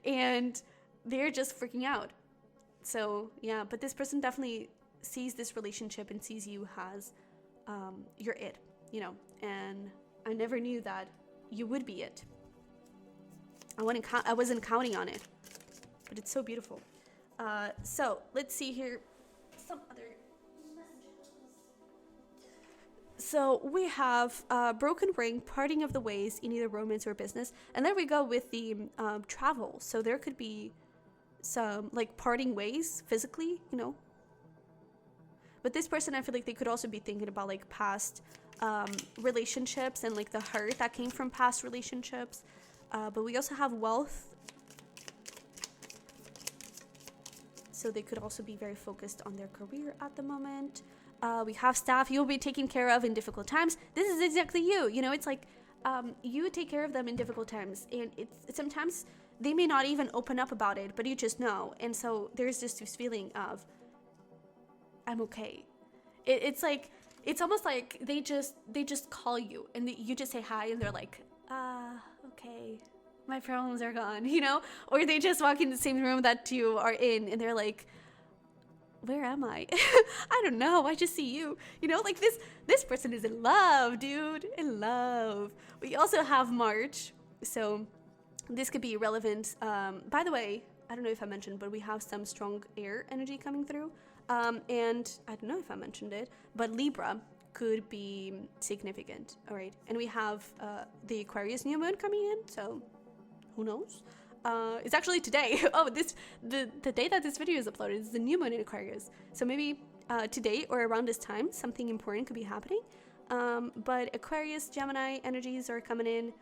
and they're just freaking out. So yeah, but this person definitely sees this relationship and sees you as you're it, and I never knew that you would be it. I wasn't counting on it, but it's so beautiful. So let's see here. Some other messages. So we have broken ring, parting of the ways in either romance or business. And there we go with the travel. So there could be some like parting ways physically, you know. But this person, I feel like they could also be thinking about like past relationships and like the hurt that came from past relationships. But we also have wealth. So they could also be very focused on their career at the moment. We have staff you'll be taken care of in difficult times. This is exactly you. You know, it's like you take care of them in difficult times. And it's sometimes they may not even open up about it, but you just know. And so there's just this feeling of, I'm okay. It's like, it's almost like they just call you and you just say hi and they're like, okay, my problems are gone, you know? Or they just walk in the same room that you are in and they're like, where am I? I don't know. I just see you. You know, like this person is in love, dude. In love. We also have March. So this could be relevant. By the way, I don't know if I mentioned, but we have some strong air energy coming through. And I don't know if I mentioned it, but Libra could be significant. All right. And we have the Aquarius new moon coming in. So who knows? It's actually today. Oh, the day that this video is uploaded is the new moon in Aquarius. So maybe today or around this time, something important could be happening. But Aquarius, Gemini energies are coming in.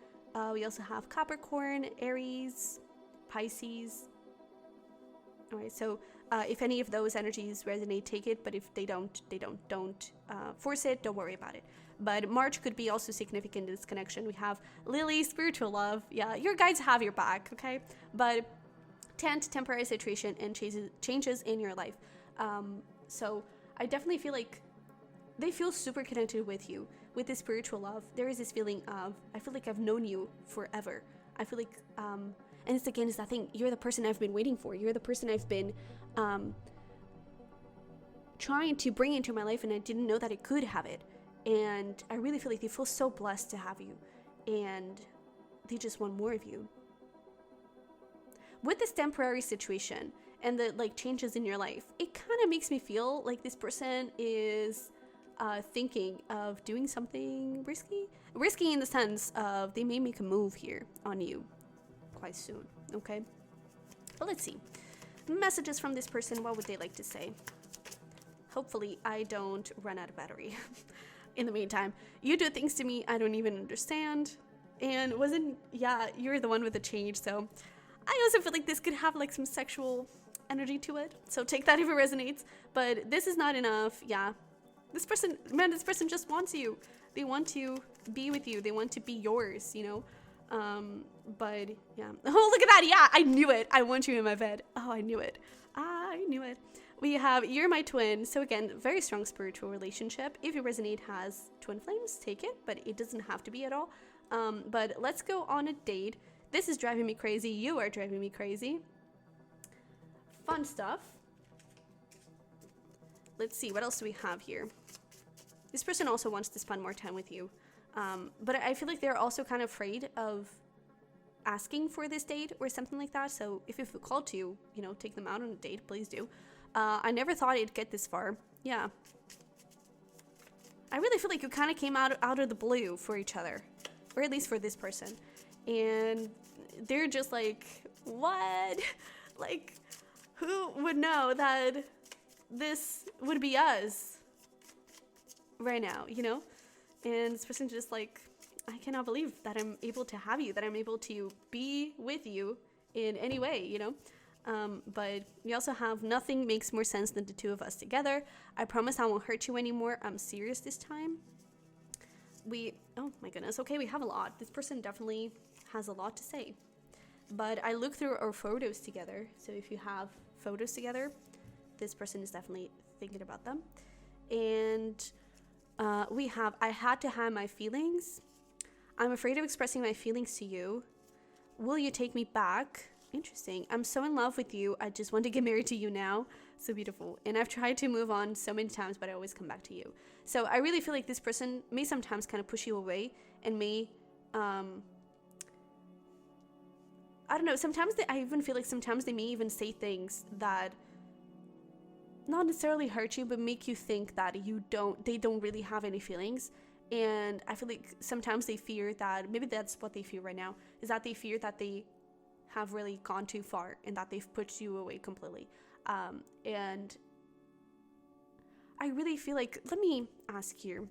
We also have Capricorn, Aries, Pisces. All right, so if any of those energies resonate, take it. But if they don't force it. Don't worry about it. But March could be also significant in this connection. We have Lily, spiritual love. Yeah, your guides have your back, okay? But temporary situation and changes in your life. So I definitely feel like they feel super connected with you, with this spiritual love. There is this feeling of, I feel like I've known you forever. I feel like, and it's again, it's that thing, you're the person I've been waiting for. You're the person I've been trying to bring into my life and I didn't know that I could have it. And I really feel like they feel so blessed to have you. And they just want more of you. With this temporary situation and the like changes in your life, it kind of makes me feel like this person is thinking of doing something risky. Risky in the sense of they may make a move here on you quite soon, okay? But let's see. Messages from this person, what would they like to say? Hopefully I don't run out of battery. In the meantime, you do things to me I don't even understand. And you're the one with the change, so I also feel like this could have like some sexual energy to it. So take that if it resonates. But this is not enough. Yeah. This person just wants you. They want to be with you. They want to be yours, you know? But yeah. Oh, look at that. Yeah, I knew it. I want you in my bed. Oh, I knew it. I knew it. We have You're My Twin. So again, very strong spiritual relationship. If you resonate has twin flames, take it, but it doesn't have to be at all. But let's go on a date. This is driving me crazy. You are driving me crazy. Fun stuff. Let's see, what else do we have here? This person also wants to spend more time with you. But I feel like they're also kind of afraid of asking for this date or something like that. So if you feel called to, you know, take them out on a date, please do. I never thought it'd get this far. Yeah. I really feel like you kind of came out of the blue for each other. Or at least for this person. And they're just like, what? Like, who would know that this would be us right now, you know? And this person just like, I cannot believe that I'm able to have you, that I'm able to be with you in any way, you know? But we also have nothing makes more sense than the two of us together. I promise I won't hurt you anymore. I'm serious this time. Oh my goodness. Okay, we have a lot. This person definitely has a lot to say. But I looked through our photos together. So if you have photos together, this person is definitely thinking about them. And I had to hide my feelings. I'm afraid of expressing my feelings to you. Will you take me back? Interesting. I'm so in love with you. I just want to get married to you now. So beautiful. And I've tried to move on so many times, but I always come back to you. So I really feel like this person may sometimes kind of push you away and may I don't know, sometimes I even feel like sometimes they may even say things that not necessarily hurt you, but make you think that they don't really have any feelings. And I feel like sometimes they fear that, maybe that's what they fear right now, is that they fear that they have really gone too far and that they've pushed you away completely. And I really feel like, let me ask here,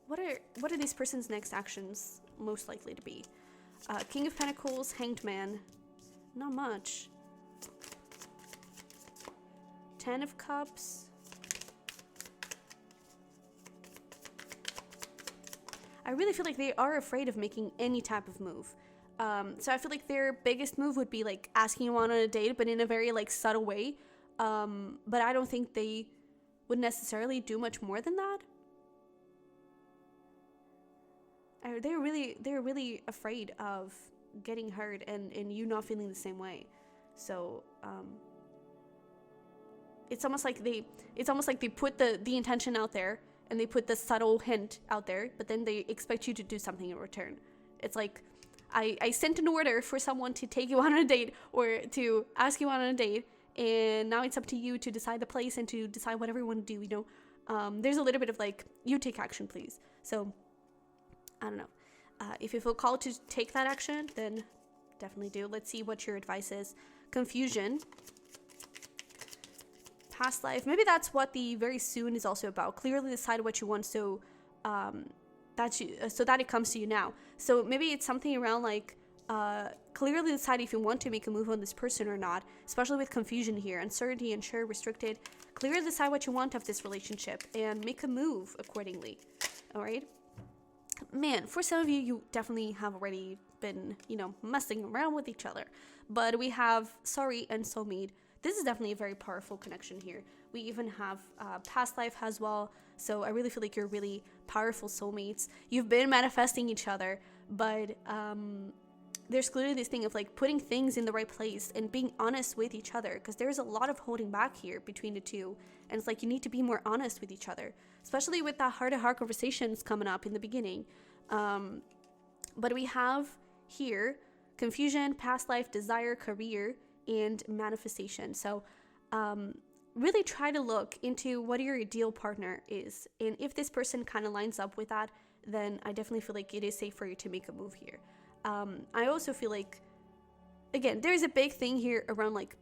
what are this person's next actions most likely to be? King of Pentacles, Hanged Man, not much. 10 of Cups. I really feel like they are afraid of making any type of move. So I feel like their biggest move would be like asking you on a date, but in a very like subtle way. But I don't think they would necessarily do much more than that. They're really afraid of getting hurt and you not feeling the same way. So it's almost like they put the intention out there and they put the subtle hint out there, but then they expect you to do something in return. It's like I sent an order for someone to take you on a date or to ask you on a date, and now it's up to you to decide the place and to decide whatever you want to do, you know. There's a little bit of like, you take action, please. So I don't know. If you feel called to take that action, then definitely do. Let's see what your advice is. Confusion. Past life. Maybe that's what the very soon is also about. Clearly decide what you want so that it comes to you now. So maybe it's something around like clearly decide if you want to make a move on this person or not, especially with confusion here, uncertainty, unsure, restricted. Clearly decide what you want of this relationship and make a move accordingly. All right. Man, for some of you, you definitely have already been, you know, messing around with each other. But we have sorry and soulmate. This is definitely a very powerful connection here. We even have past life as well. So I really feel like you're really powerful soulmates. You've been manifesting each other, but there's clearly this thing of like putting things in the right place and being honest with each other, because there's a lot of holding back here between the two. And it's like you need to be more honest with each other, especially with that heart-to-heart conversations coming up in the beginning. But we have here confusion, past life, desire, career, and manifestation. So really try to look into what your ideal partner is. And if this person kind of lines up with that, then I definitely feel like it is safe for you to make a move here. I also feel like, again, there's a big thing here around like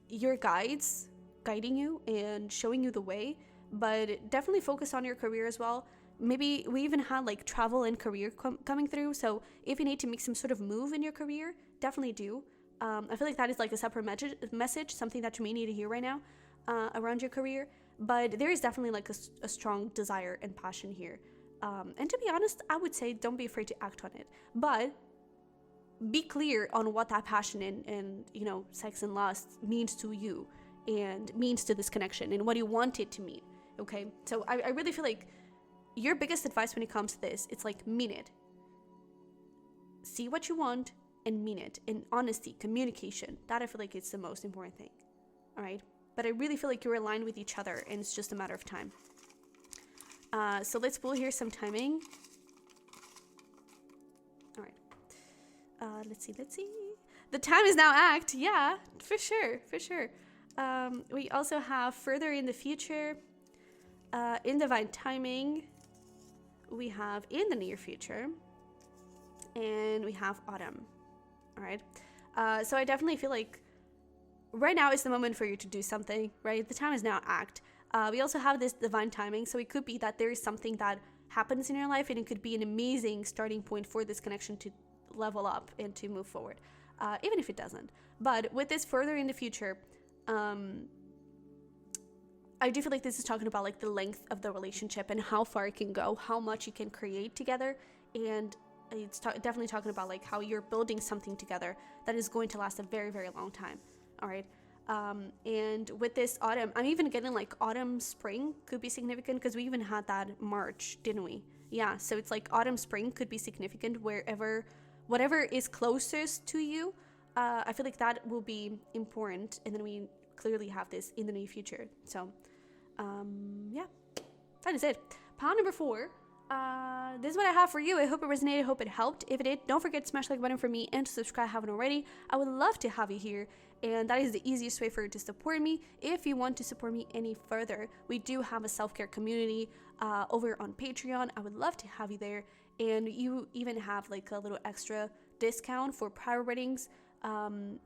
your guides guiding you and showing you the way, but definitely focus on your career as well. Maybe we even had like travel and career coming through. So if you need to make some sort of move in your career, definitely do. I feel like that is like a separate message, something that you may need to hear right now around your career. But there is definitely like a strong desire and passion here. And to be honest, I would say don't be afraid to act on it. But be clear on what that passion and you know, sex and lust means to you and means to this connection and what you want it to mean. Okay? So I really feel like your biggest advice when it comes to this, it's like mean it. See what you want and mean it. And honesty, communication, that I feel like it's the most important thing. All right? But I really feel like you're aligned with each other and it's just a matter of time. So let's pull here some timing. All right. Let's see. The time is now act. Yeah, for sure. We also have further in the future, in divine timing. We have in the near future, and we have autumn. All right. So I definitely feel like right now is the moment for you to do something, right? The time is now act. We also have this divine timing, so it could be that there is something that happens in your life, and it could be an amazing starting point for this connection to level up and to move forward, even if it doesn't. But with this further in the future, I do feel like this is talking about like the length of the relationship and how far it can go, how much you can create together, and it's definitely talking about like how you're building something together that is going to last a very, very long time. All right. And with this autumn, I'm even getting like autumn, spring could be significant because we even had that March, didn't we? Yeah. So it's like autumn, spring could be significant whatever is closest to you. I feel like that will be important. And then we clearly have this in the near future. So, yeah, that is it. Pile number 4. This is what I have for you. I hope it resonated. I hope it helped. If it did, don't forget to smash the like button for me and to subscribe if you haven't already. I would love to have you here, and that is the easiest way for you to support me. If you want to support me any further, we do have a self-care community over on Patreon. I would love to have you there, and you even have like a little extra discount for private readings.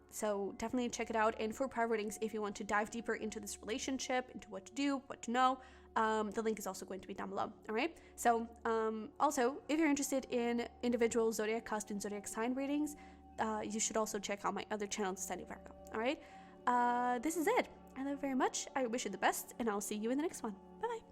So definitely check it out. And for private readings, if you want to dive deeper into this relationship, into what to do, what to know, the link is also going to be down below. All right. So also, if you're interested in individual zodiac, custom zodiac sign readings, you should also check out my other channel, Sunny Virgo. All right. This is it. I love you very much. I wish you the best, and I'll see you in the next one. Bye bye.